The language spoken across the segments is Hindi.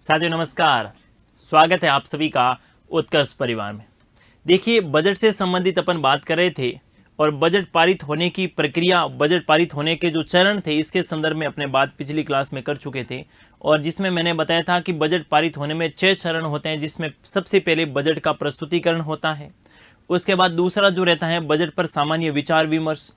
साथियों नमस्कार, स्वागत है आप सभी का उत्कर्ष परिवार में। देखिए, बजट से संबंधित अपन बात कर रहे थे और बजट पारित होने की प्रक्रिया, बजट पारित होने के जो चरण थे, इसके संदर्भ में अपने बात पिछली क्लास में कर चुके थे और जिसमें मैंने बताया था कि बजट पारित होने में 6 चरण होते हैं, जिसमें सबसे पहले बजट का प्रस्तुतिकरण होता है। उसके बाद दूसरा जो रहता है बजट पर सामान्य विचार विमर्श।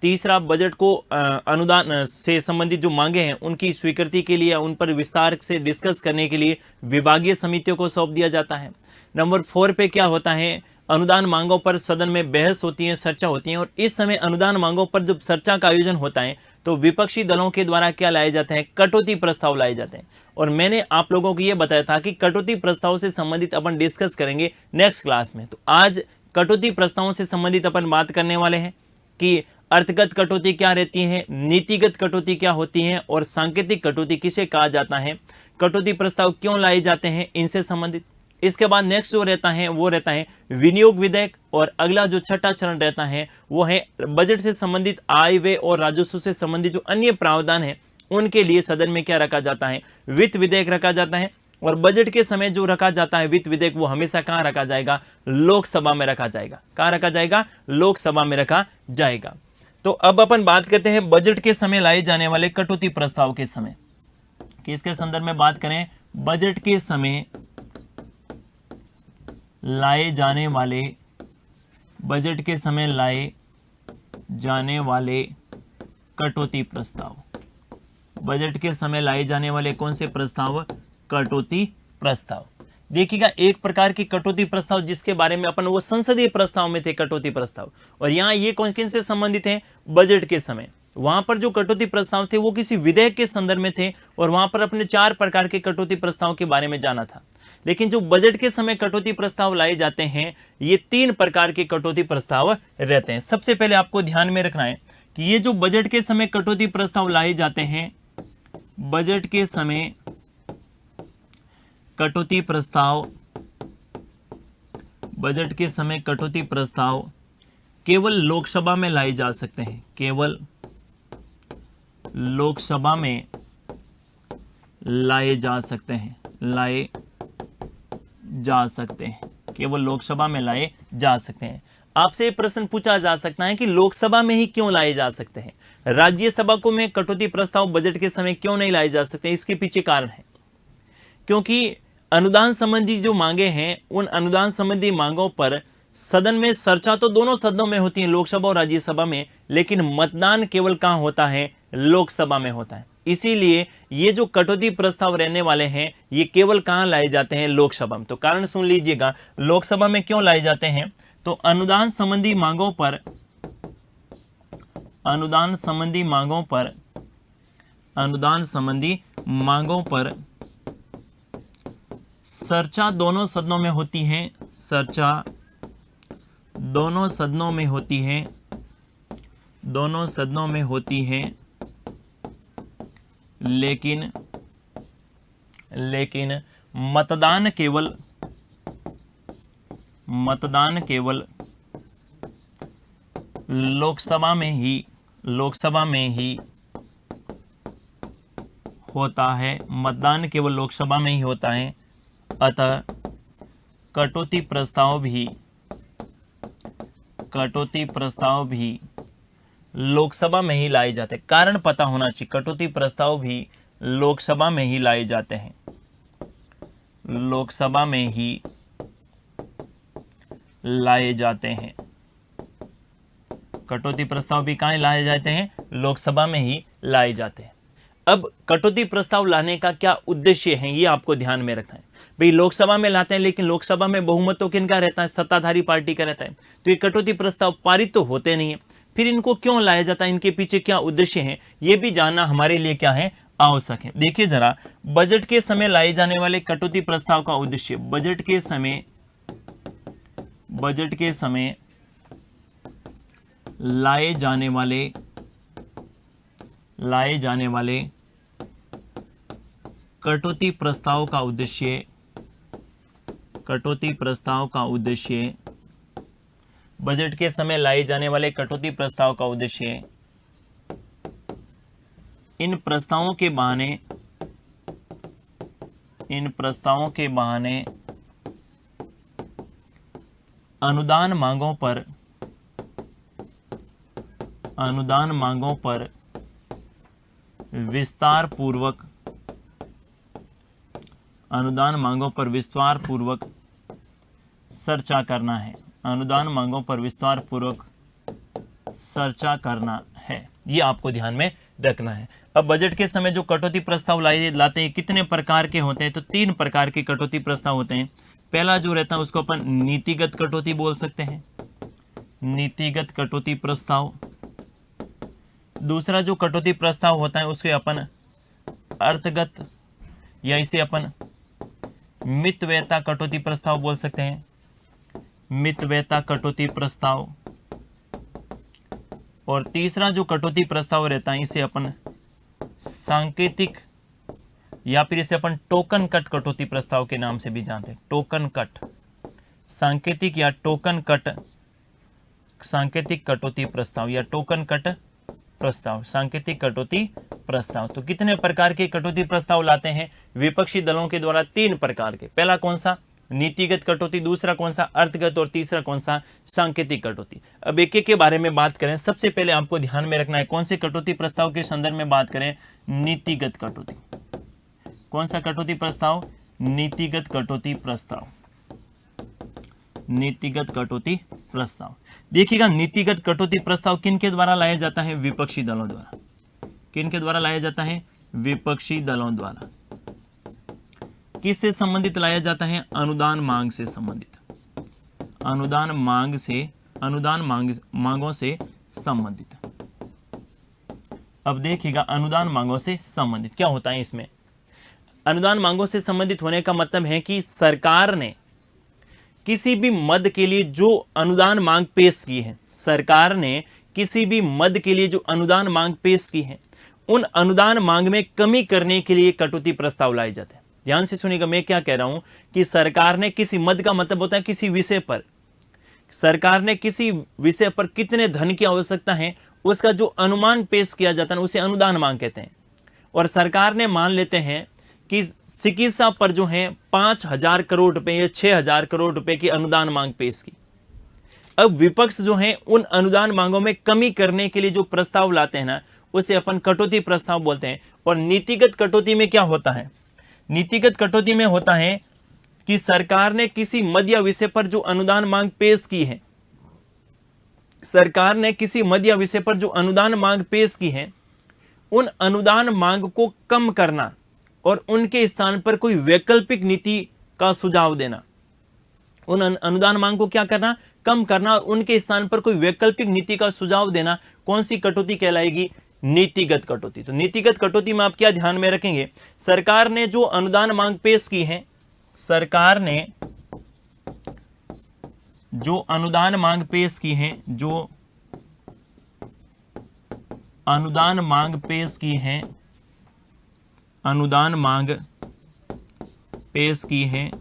तीसरा, बजट को अनुदान से संबंधित जो मांगे हैं उनकी स्वीकृति के लिए, उन पर विस्तार से डिस्कस करने के लिए विभागीय समितियों को सौंप दिया जाता है। नंबर 4 पे क्या होता है, अनुदान मांगों पर सदन में बहस होती है, चर्चा होती है और इस समय अनुदान मांगों पर जब चर्चा का आयोजन होता है तो विपक्षी दलों के द्वारा क्या लाए जाते हैं, कटौती प्रस्ताव लाए जाते हैं। और मैंने आप लोगों को यह बताया था कि कटौती प्रस्ताव से संबंधित अपन डिस्कस करेंगे नेक्स्ट क्लास में। तो आज कटौती प्रस्तावों से संबंधित अपन बात करने वाले हैं कि अर्थगत कटौती क्या रहती है, नीतिगत कटौती क्या होती है और सांकेतिक कटौती किसे कहा जाता है, कटौती प्रस्ताव क्यों लाए जाते हैं, इनसे संबंधित। इसके बाद नेक्स्ट जो रहता है वो रहता है विनियोग विधेयक और अगला जो छठा चरण रहता है वो है बजट से संबंधित आय व्यय और राजस्व से संबंधित जो अन्य प्रावधान है उनके लिए सदन में क्या रखा जाता है, वित्त विधेयक रखा जाता है। और बजट के समय जो रखा जाता है वित्त विधेयक, वो हमेशा कहां रखा जाएगा, लोकसभा में रखा जाएगा। कहां रखा जाएगा, लोकसभा में रखा जाएगा। तो अब अपन बात करते हैं बजट के समय लाए जाने वाले कटौती प्रस्ताव के समय कि इसके संदर्भ में बात करें, बजट के समय लाए जाने वाले, बजट के समय लाए जाने वाले कटौती प्रस्ताव, बजट के समय लाए जाने वाले कौन से प्रस्ताव, कटौती प्रस्ताव। देखिएगा, एक प्रकार की कटौती प्रस्ताव जिसके बारे में अपन वो संसदीय प्रस्ताव में थे कटौती प्रस्ताव, और यहाँ ये कौन किन से संबंधित है, बजट के समय। वहां पर जो कटौती प्रस्ताव थे वो किसी विधेयक के संदर्भ में थे और वहां पर अपने 4 प्रकार के कटौती प्रस्ताव के बारे में जाना था। लेकिन जो बजट के समय कटौती प्रस्ताव लाए जाते हैं, ये 3 प्रकार के कटौती प्रस्ताव रहते हैं। सबसे पहले आपको ध्यान में रखना है कि ये जो बजट के समय कटौती प्रस्ताव लाए जाते हैं, बजट के समय कटौती प्रस्ताव, बजट के समय कटौती प्रस्ताव केवल लोकसभा में लाए जा सकते हैं, केवल लोकसभा में लाए जा सकते हैं, लाए जा सकते हैं, केवल लोकसभा में लाए जा सकते हैं। आपसे प्रश्न पूछा जा सकता है कि लोकसभा में ही क्यों लाए जा सकते हैं, राज्यसभा को में कटौती प्रस्ताव बजट के समय क्यों नहीं लाए जा सकते। इसके पीछे कारण है क्योंकि अनुदान संबंधी जो मांगे हैं, उन अनुदान संबंधी मांगों पर सदन में चर्चा तो दोनों सदनों में होती है, लोकसभा और राज्यसभा में, लेकिन मतदान केवल कहां होता है, लोकसभा में होता है। इसीलिए ये जो कटौती प्रस्ताव रहने वाले हैं ये केवल कहां लाए जाते हैं, लोकसभा में। तो कारण सुन लीजिएगा, लोकसभा में क्यों लाए जाते हैं, तो अनुदान संबंधी मांगों पर, अनुदान संबंधी मांगों पर, अनुदान संबंधी मांगों पर चर्चा दोनों सदनों में होती है, चर्चा दोनों सदनों में होती है, दोनों सदनों में होती है, लेकिन मतदान केवल, मतदान केवल लोकसभा में ही, लोकसभा में ही होता है, मतदान केवल लोकसभा में ही होता है। अतः कटौती प्रस्ताव भी, कटौती प्रस्ताव भी लोकसभा में ही लाए जाते हैं। कारण पता होना चाहिए, कटौती प्रस्ताव भी लोकसभा में ही लाए जाते हैं, लोकसभा में ही लाए जाते हैं। कटौती प्रस्ताव भी कहां लाए जाते हैं, लोकसभा में ही लाए जाते हैं। अब कटौती प्रस्ताव लाने का क्या उद्देश्य है, ये आपको ध्यान में रखना है। भाई लोकसभा में लाते हैं, लेकिन लोकसभा में बहुमत तो किनका रहता है, सत्ताधारी पार्टी का रहता है। तो ये कटौती प्रस्ताव पारित तो होते नहीं है, फिर इनको क्यों लाया जाता है, इनके पीछे क्या उद्देश्य है, ये भी जानना हमारे लिए क्या है, आवश्यक है। देखिए जरा, बजट के समय लाए जाने वाले कटौती प्रस्ताव का उद्देश्य, बजट के समय, बजट के समय लाए जाने वाले, लाए जाने वाले कटौती प्रस्ताव का उद्देश्य, कटौती प्रस्ताव का उद्देश्य, बजट के समय लाए जाने वाले कटौती प्रस्ताव का उद्देश्य इन प्रस्तावों के बहाने इन प्रस्तावों के बहाने अनुदान मांगों पर विस्तार पूर्वक चर्चा करना है। अनुदान मांगों पर विस्तार पूर्वक चर्चा करना है, ये आपको ध्यान में रखना है। अब बजट के समय जो कटौती प्रस्ताव लाते हैं कितने प्रकार के होते हैं? तो 3 प्रकार के कटौती प्रस्ताव होते हैं। पहला जो रहता है उसको अपन नीतिगत कटौती बोल सकते हैं, नीतिगत कटौती प्रस्ताव। दूसरा जो कटौती प्रस्ताव होता है उसके अपन अर्थगत या इसे अपन मितव्ययता कटौती प्रस्ताव बोल सकते हैं, मितव्ययता कटौती प्रस्ताव। और तीसरा जो कटौती प्रस्ताव रहता है इसे अपन सांकेतिक या फिर इसे अपन टोकन कट कटौती प्रस्ताव के नाम से भी जानते हैं। टोकन कट, सांकेतिक या टोकन कट, सांकेतिक कटौती प्रस्ताव या टोकन कट प्रस्ताव, सांकेतिक कटौती प्रस्ताव। तो कितने प्रकार के कटौती प्रस्ताव लाते हैं विपक्षी दलों के द्वारा? 3 प्रकार के। पहला कौन सा? नीतिगत कटौती। दूसरा कौन सा? अर्थगत। और तीसरा कौन सा? सांकेतिक कटौती। अब एक एक के बारे में बात करें। सबसे पहले आपको ध्यान में रखना है कौन से कटौती प्रस्ताव के संदर्भ में बात करें? नीतिगत कटौती। कौन सा कटौती प्रस्ताव? नीतिगत कटौती प्रस्ताव, नीतिगत कटौती प्रस्ताव। देखिएगा नीतिगत कटौती प्रस्ताव किन के द्वारा लाया जाता है? विपक्षी दलों द्वारा। किन के द्वारा लाया जाता है? विपक्षी दलों द्वारा। किससे संबंधित लाया जाता है? अनुदान मांग से संबंधित, अनुदान मांगों से संबंधित। अब देखिएगा अनुदान मांगों से संबंधित क्या होता है इसमें? अनुदान मांगों से संबंधित होने का मतलब है कि सरकार ने किसी भी मद के लिए जो अनुदान मांग पेश की है, सरकार ने किसी भी मद के लिए जो अनुदान मांग पेश की है, उन अनुदान मांग में कमी करने के लिए कटौती प्रस्ताव लाए जाते हैं। ध्यान से सुनिएगा मैं क्या कह रहा हूं कि सरकार ने किसी मद का मतलब होता है किसी विषय पर, सरकार ने किसी विषय पर कितने धन की आवश्यकता है उसका जो अनुमान पेश किया जाता है उसे अनुदान मांग कहते हैं। और सरकार ने मान लेते हैं कि चिकित्सा पर जो है 5,000 करोड़ रुपए या 6,000 करोड़ रुपए की अनुदान मांग पेश की। अब विपक्ष जो है उन अनुदान मांगों में कमी करने के लिए जो प्रस्ताव लाते हैं ना उसे अपन कटौती प्रस्ताव बोलते हैं। और नीतिगत कटौती में क्या होता है? नीतिगत कटौती में होता है कि सरकार ने किसी मद या विषय पर जो अनुदान मांग पेश की है, सरकार ने किसी मद या विषय पर जो अनुदान मांग पेश की है उन अनुदान मांग को कम करना और उनके स्थान पर कोई वैकल्पिक नीति का सुझाव देना। उन अनुदान मांग को क्या करना? कम करना और उनके स्थान पर कोई वैकल्पिक नीति का सुझाव देना। कौन सी कटौती कहलाएगी? नीतिगत कटौती। तो नीतिगत कटौती में आप क्या ध्यान में रखेंगे? सरकार ने जो अनुदान मांग पेश की है, सरकार ने जो अनुदान मांग पेश की है, जो अनुदान मांग पेश की है, अनुदान मांग पेश की है,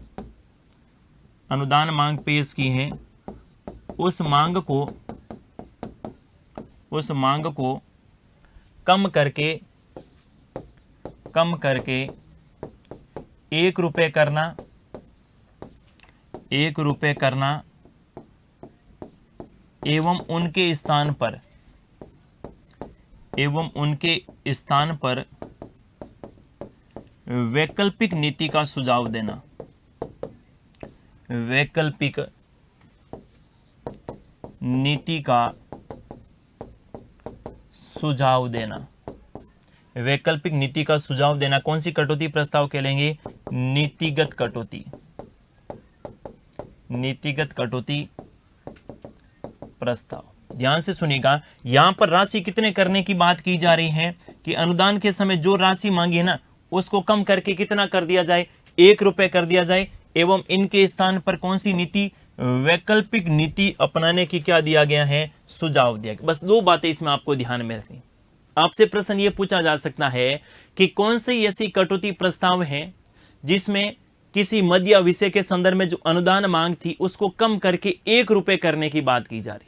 अनुदान मांग पेश की है, उस मांग को कम करके 1 रुपये करना एवं उनके स्थान पर वैकल्पिक नीति का सुझाव देना। वैकल्पिक नीति का सुझाव देना, वैकल्पिक नीति का सुझाव देना। कौन सी कटौती प्रस्ताव कहलाएंगे? नीतिगत कटौती, नीतिगत कटौती प्रस्ताव। ध्यान से सुनिएगा, यहां पर राशि कितने करने की बात की जा रही है कि अनुदान के समय जो राशि मांगी है ना उसको कम करके कितना कर दिया जाए? 1 रुपये कर दिया जाए एवं इनके स्थान पर कौन सी नीति? वैकल्पिक नीति अपनाने की क्या दिया गया है? सुझाव दिया गया। बस 2 बातें इसमें आपको ध्यान में रखनी। आपसे प्रश्न ये पूछा जा सकता है कि कौन सी ऐसी कटौती प्रस्ताव है जिसमें किसी मद या विषय के संदर्भ में जो अनुदान मांग थी उसको कम करके 1 रुपये करने की बात की जा रही।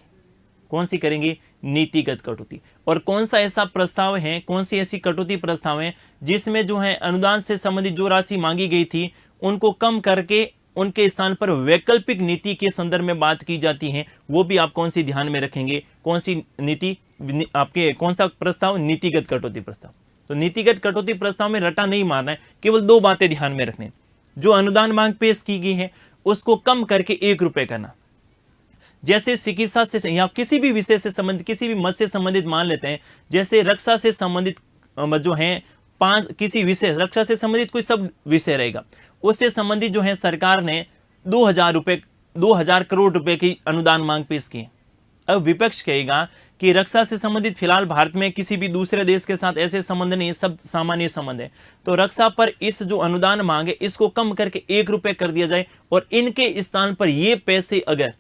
कौन सी करेंगे? नीतिगत कटौती। और कौन सा ऐसा प्रस्ताव है, कौन सी ऐसी कटौती प्रस्ताव है जिसमें जो है अनुदान से संबंधित जो राशि मांगी गई थी उनको कम करके उनके स्थान पर वैकल्पिक नीति के संदर्भ में बात की जाती है, वो भी आप कौन सी ध्यान में रखेंगे? कौन सी नीति आपके, कौन सा प्रस्ताव? नीतिगत कटौती प्रस्ताव। तो नीतिगत कटौती प्रस्ताव में रटा नहीं मारना है, केवल 2 बातें ध्यान में रखनी। जो अनुदान मांग पेश की गई है उसको कम करके 1 रुपए करना। जैसे चिकित्सा से या किसी भी विषय से संबंधित, किसी भी मत से संबंधित मान लेते हैं, जैसे रक्षा से संबंधित जो है 5 किसी विषय, रक्षा से संबंधित कोई सब विषय रहेगा, उससे संबंधित जो है सरकार ने 2000 करोड़ रुपए की अनुदान मांग पेश की। अब विपक्ष कहेगा कि रक्षा से संबंधित फिलहाल भारत में किसी भी दूसरे देश के साथ ऐसे संबंध नहीं, सब सामान्य संबंध है, तो रक्षा पर इस जो अनुदान मांग है इसको कम करके 1 रुपए कर दिया जाए और इनके स्थान पर ये पैसे अगर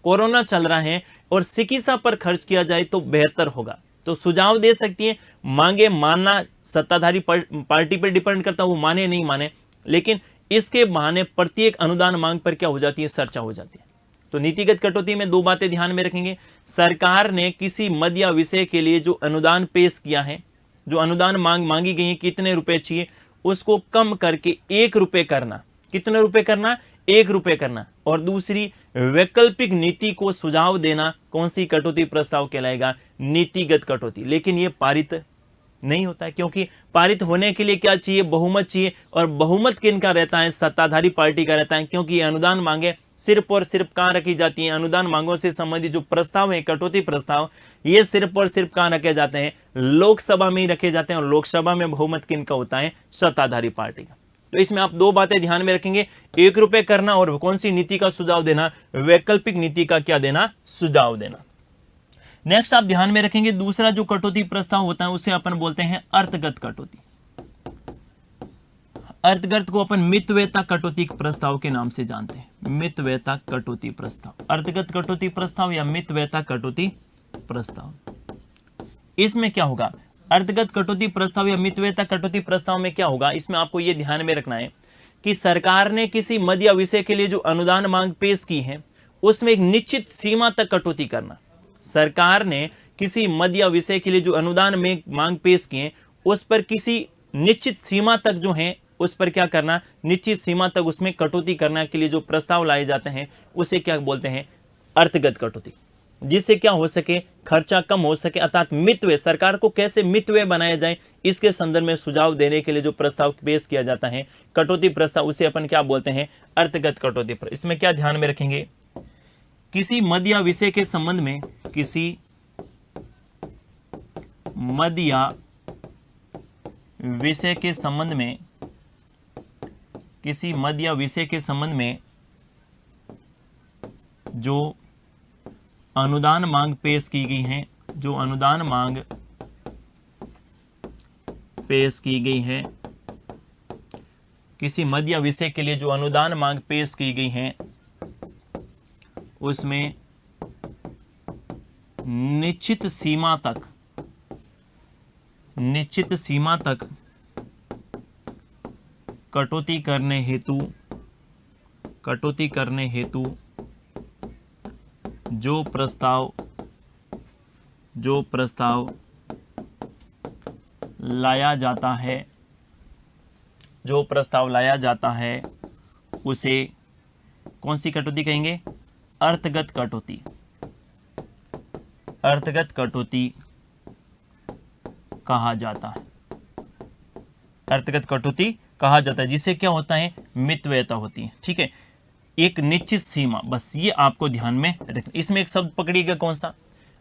कोरोना चल रहा है और चिकित्सा पर खर्च किया जाए तो बेहतर होगा। तो सुझाव दे सकती है, मांगे मानना सत्ताधारी पार्टी पर डिपेंड करता है, वो माने नहीं माने, लेकिन इसके बहाने प्रत्येक अनुदान मांग पर क्या हो जाती है? चर्चा हो जाती है। तो नीतिगत कटौती में 2 बातें ध्यान में रखेंगे। सरकार ने किसी मद या विषय के लिए जो अनुदान पेश किया है, जो अनुदान मांगी गई है, कितने रुपए चाहिए, उसको कम करके 1 रुपए करना। कितने रुपए करना? 1 रुपए करना। और दूसरी, वैकल्पिक नीति को सुझाव देना, कौन सी कटौती प्रस्ताव कहलाएगा? नीतिगत कटौती। लेकिन यह पारित नहीं होता है, क्योंकि पारित होने के लिए क्या चाहिए? बहुमत चाहिए। और बहुमत किनका रहता है? सत्ताधारी पार्टी का रहता है, क्योंकि अनुदान मांगे सिर्फ और सिर्फ कहां रखी जाती हैं? अनुदान मांगों से संबंधित जो प्रस्ताव है, कटौती प्रस्ताव, ये सिर्फ और सिर्फ कहां रखे जाते हैं? लोकसभा में ही रखे जाते हैं। और लोकसभा में बहुमत किनका होता है? सत्ताधारी पार्टी का। तो इसमें आप 2 बातें ध्यान में रखेंगे, 1 रुपए करना और कौन सी नीति का सुझाव देना? वैकल्पिक नीति का क्या देना? सुझाव देना। नेक्स्ट आप ध्यान में रखेंगे, दूसरा जो कटौती प्रस्ताव होता है उसे अपन बोलते हैं अर्थगत कटौती। अर्थगत को अपन मितव्ययता कटौती प्रस्ताव के नाम से जानते हैं। मितव्ययता कटौती प्रस्ताव, अर्थगत कटौती प्रस्ताव या मितव्ययता कटौती प्रस्ताव। इसमें क्या होगा? अर्थगत कटौती प्रस्ताव या मितव्ययता कटौती प्रस्ताव में क्या होगा? इसमें आपको यह ध्यान में रखना है कि सरकार ने किसी मद या विषय के लिए जो अनुदान मांग पेश की है उसमें एक निश्चित सीमा तक कटौती करना। सरकार ने किसी मद या विषय के लिए जो अनुदान में मांग पेश किए उस पर किसी निश्चित सीमा तक जो है उस पर क्या करना? निश्चित सीमा तक उसमें कटौती करने के लिए जो प्रस्ताव लाए जाते हैं उसे क्या बोलते हैं? अर्थगत कटौती। जिससे क्या हो सके? खर्चा कम हो सके, अर्थात मितव्यय, सरकार को कैसे मितव्यय बनाया जाए इसके संदर्भ में सुझाव देने के लिए जो प्रस्ताव पेश किया जाता है कटौती प्रस्ताव, उसे अपन क्या बोलते हैं? अर्थगत कटौती। इसमें क्या ध्यान में रखेंगे? किसी मद या विषय के संबंध में, किसी मद या विषय के संबंध में, किसी मद या विषय के संबंध में जो अनुदान मांग पेश की गई है, जो अनुदान मांग पेश की गई है, किसी मद या विषय के लिए जो अनुदान मांग पेश की गई है उसमें निश्चित सीमा तक कटौती करने हेतु जो प्रस्ताव लाया जाता है उसे कौन सी कटौती कहेंगे? अर्थगत कटौती। अर्थगत कटौती कहा जाता है। अर्थगत कटौती कहा जाता है, जिससे क्या होता है? मितव्ययता होती है। ठीक है, एक निश्चित सीमा, बस ये आपको ध्यान में रखना। इसमें एक शब्द पकड़िएगा, कौन सा?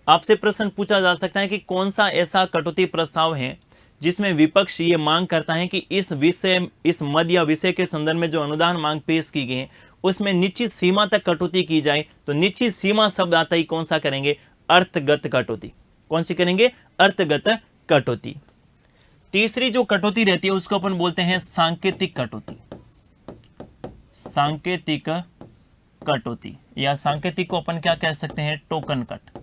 आपसे प्रश्न पूछा जा सकता है कि कौन सा ऐसा कटौती प्रस्ताव है जिसमें विपक्ष ये मांग करता है कि इस मद या विषय के संदर्भ में जो अनुदान मांग पेश की गई है उसमें निश्चित सीमा तक कटौती की जाए। तो निश्चित सीमा शब्द आता ही कौन सा करेंगे? अर्थगत कटौती। कौन सी करेंगे? अर्थगत कटौती। तीसरी जो कटौती रहती है उसको अपन बोलते हैं सांकेतिक कटौती। सांकेतिक कटौती, या सांकेतिक को अपन क्या कह सकते हैं? Token cut.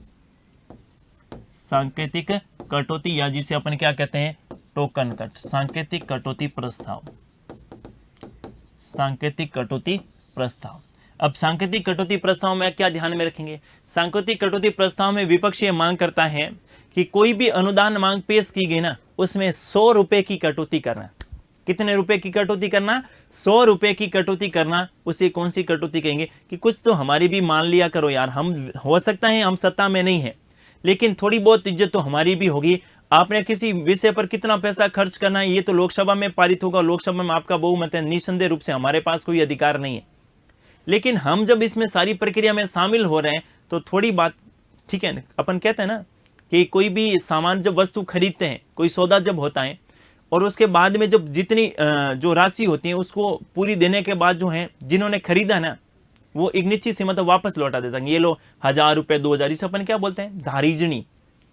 सांकेतिक कटौती, या जिसे अपन क्या कहते हैं? Token cut. सांकेतिक कटौती प्रस्ताव, सांकेतिक कटौती प्रस्ताव। अब सांकेतिक कटौती प्रस्ताव में क्या ध्यान में रखेंगे? सांकेतिक कटौती प्रस्ताव में विपक्ष ये मांग करता है कि कोई भी अनुदान मांग पेश की गई ना, उसमें 100 रुपए की कटौती करना। कितने रुपए की कटौती करना? 100 रुपए की कटौती करना। उसे कौन सी कटौती कहेंगे कि कुछ तो हमारी भी मान लिया करो यार, हम हो सकता है हम सत्ता में नहीं है, लेकिन थोड़ी बहुत इज्जत तो हमारी भी होगी। आपने किसी विषय पर कितना पैसा खर्च करना है ये तो लोकसभा में पारित होगा, लोकसभा में आपका बहुमत है, निस्संदेह रूप से हमारे पास कोई अधिकार नहीं है। लेकिन हम जब इसमें सारी प्रक्रिया में शामिल हो रहे हैं तो थोड़ी बात, ठीक है, अपन कहते हैं ना कि कोई भी सामान जब वस्तु खरीदते हैं, कोई सौदा जब होता है और उसके बाद में जब जितनी जो राशि होती है उसको पूरी देने के बाद जो है जिन्होंने खरीदा ना, वो एक निश्चित सीमा तक वापस लौटा देता है। ये लो 1000 रुपए 2000, इसे अपन क्या बोलते हैं? धारिजनी।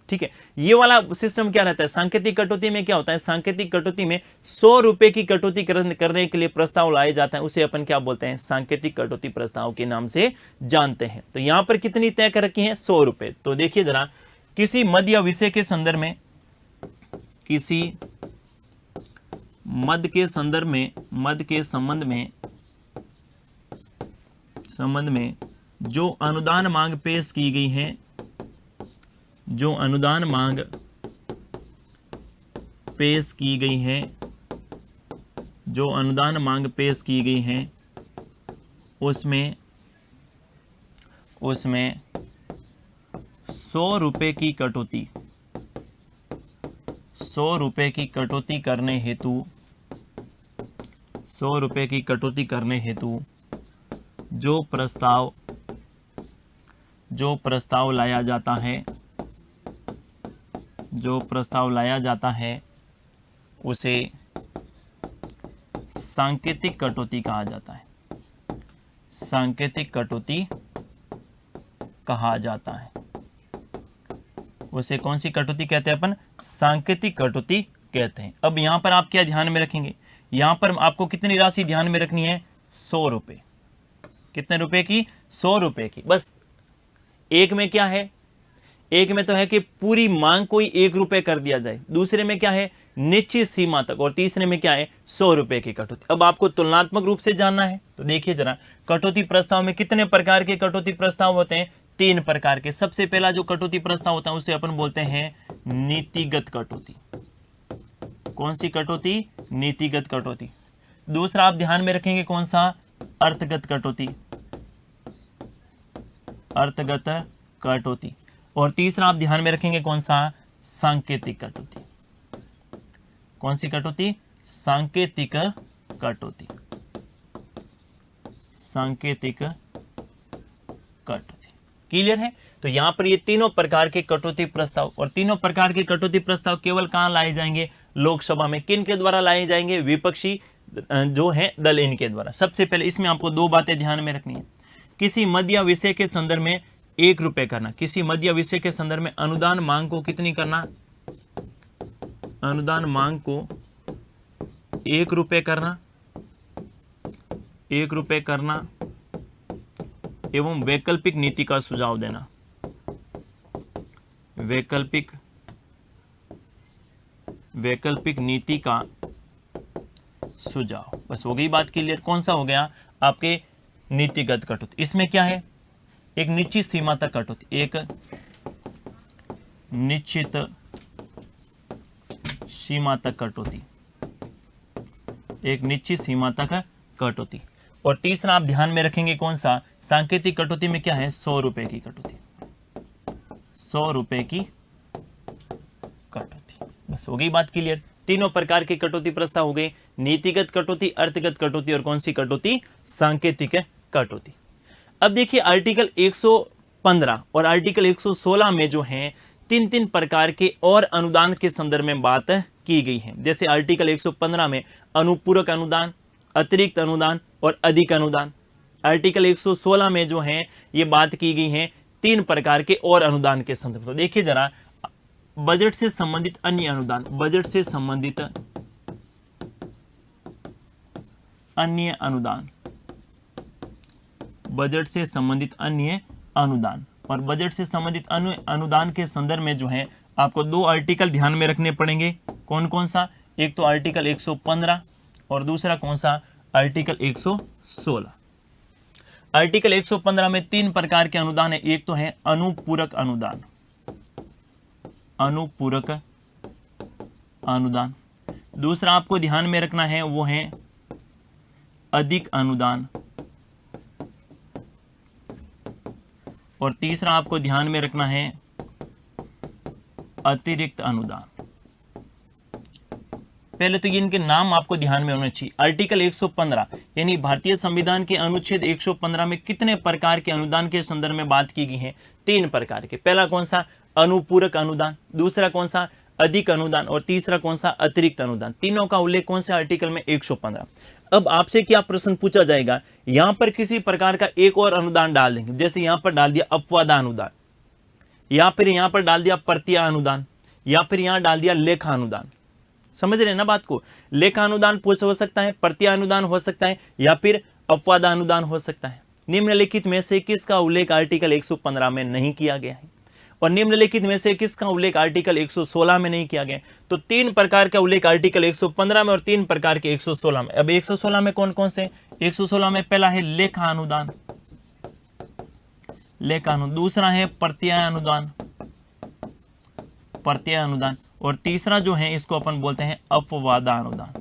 ठीक है, ये वाला सिस्टम क्या रहता है? सांकेतिक कटौती में क्या होता है? सांकेतिक कटौती में 100 रुपए की कटौती करने के लिए प्रस्ताव लाया जाता है, उसे अपन क्या बोलते हैं? सांकेतिक कटौती प्रस्ताव के नाम से जानते हैं। तो यहां पर कितनी तय कर रखी है? 100 रुपए। तो देखिए जरा, किसी मद या विषय के संदर्भ में, किसी मद के संदर्भ में, मद के संबंध में जो अनुदान मांग पेश की गई है, जो अनुदान मांग पेश की गई है, जो अनुदान मांग पेश की गई है, उसमें 100 रुपए की कटौती, 100 रुपए की कटौती करने हेतु, 100 रुपए की कटौती करने हेतु जो प्रस्ताव लाया जाता है, जो प्रस्ताव लाया जाता है उसे सांकेतिक कटौती कहा जाता है। सांकेतिक कटौती कहा जाता है। उसे कौन सी कटौती कहते हैं अपन? सांकेतिक कटौती कहते हैं। अब यहां पर आप क्या ध्यान में रखेंगे? यहां पर आपको कितनी राशि ध्यान में रखनी है? 100 रुपए। कितने रुपए की? 100 रुपए की। बस एक में क्या है? एक में तो है कि पूरी मांग कोई 1 रुपए कर दिया जाए, दूसरे में क्या है? निश्चित सीमा तक, और तीसरे में क्या है? 100 रुपए की कटौती। अब आपको तुलनात्मक रूप से जानना है तो देखिए जरा, कटौती प्रस्ताव में कितने प्रकार के कटौती प्रस्ताव होते हैं? 3 प्रकार के। सबसे पहला जो कटौती प्रस्ताव होता है उसे अपन बोलते हैं नीतिगत कटौती। कौन सी कटौती? नीतिगत कटौती। दूसरा आप ध्यान में रखेंगे कौन सा? अर्थगत कटौती, अर्थगत कटौती। और तीसरा आप ध्यान में रखेंगे कौन सा? सांकेतिक कटौती। कौन सी कटौती? सांकेतिक कटौती, सांकेतिक कटौती। क्लियर है? तो यहां पर ये तीनों प्रकार के कटौती प्रस्ताव, और तीनों प्रकार के कटौती प्रस्ताव केवल कहां लाए जाएंगे? लोकसभा में। किन के द्वारा लाए जाएंगे? विपक्षी जो है दल, इनके द्वारा। सबसे पहले इसमें आपको 2 बातें ध्यान में रखनी है। किसी मद या विषय के संदर्भ में 1 रुपए करना। किसी मद या विषय के संदर्भ में अनुदान मांग को कितनी करना? अनुदान मांग को 1 रुपए करना, 1 रुपए करना एवं वैकल्पिक नीति का सुझाव देना। वैकल्पिक नीति का सुझाव। बस हो गई बात क्लियर। कौन सा हो गया? आपके नीतिगत कटौती। इसमें क्या है? एक निश्चित सीमा तक कटौती, एक निश्चित सीमा तक कटौती, एक निश्चित सीमा तक कटौती। और तीसरा आप ध्यान में रखेंगे कौन सा? सांकेतिक कटौती में क्या है? 100 रुपए की कटौती, 100 रुपए की कटौती। बस हो गई बात क्लियर। तीनों प्रकार के कटौती प्रस्ताव हो गए, नीतिगत कटौती, अर्थगत कटौती और कौन सी कटौती? सांकेतिक कटौती। अब देखिए आर्टिकल 115 और आर्टिकल 116 में जो है 3 प्रकार के और अनुदान के संदर्भ में बात की गई है। जैसे आर्टिकल 115 में अनुपूरक अनुदान, अतिरिक्त अनुदान और अधिक अनुदान। आर्टिकल 116 में जो है ये बात की गई है 3 प्रकार के और अनुदान के संदर्भ। तो देखिए जरा, बजट से संबंधित अन्य अनुदान, बजट से संबंधित अन्य अनुदान, बजट से संबंधित अन्य अनुदान। और बजट से संबंधित अन्य अनुदान के संदर्भ में जो है आपको 2 आर्टिकल ध्यान में रखने पड़ेंगे। कौन कौन सा? एक तो आर्टिकल 115 और दूसरा कौन सा? आर्टिकल 116। आर्टिकल 115 में 3 प्रकार के अनुदान है। एक तो है अनुपूरक अनुदान, अनुपूरक अनुदान। दूसरा आपको ध्यान में रखना है वो है अधिक अनुदान, और तीसरा आपको ध्यान में रखना है अतिरिक्त अनुदान। पहले तो ये इनके नाम आपको ध्यान में होने चाहिए। आर्टिकल 115 यानी भारतीय संविधान के अनुच्छेद 115 में कितने प्रकार के अनुदान के संदर्भ में बात की गई है? 3 प्रकार के। पहला कौन सा? अनुपूरक अनुदान, दूसरा कौन सा? अधिक अनुदान, और तीसरा कौन सा? अतिरिक्त अनुदान। तीनों का उल्लेख कौन से आर्टिकल में? 115। अब आपसे क्या प्रश्न पूछा जाएगा, यहां पर किसी प्रकार का एक और अनुदान डाल देंगे, जैसे यहां पर डाल दिया अपवादा अनुदान, या फिर यहां पर डाल दिया प्रत्या अनुदान, या फिर यहां डाल दिया लेखा अनुदान। समझ रहे हैं ना बात को? लेखा अनुदान पूछ हो सकता है, प्रत्या अनुदान हो सकता है, या फिर अपवादा अनुदान हो सकता है। निम्नलिखित में से किसका उल्लेख आर्टिकल 115 में नहीं किया गया है, और निम्नलिखित में से किसका उल्लेख आर्टिकल 116 में नहीं किया गया? तो 3 प्रकार का उल्लेख आर्टिकल 115 में और 3 प्रकार के 116 में। अब 116 में कौन कौन से? 116 में पहला है लेखा अनुदान, लेखा अनुदान। दूसरा है प्रत्याय अनुदान, प्रत्याय अनुदान, और तीसरा जो है इसको अपन बोलते हैं अपवादा अनुदान,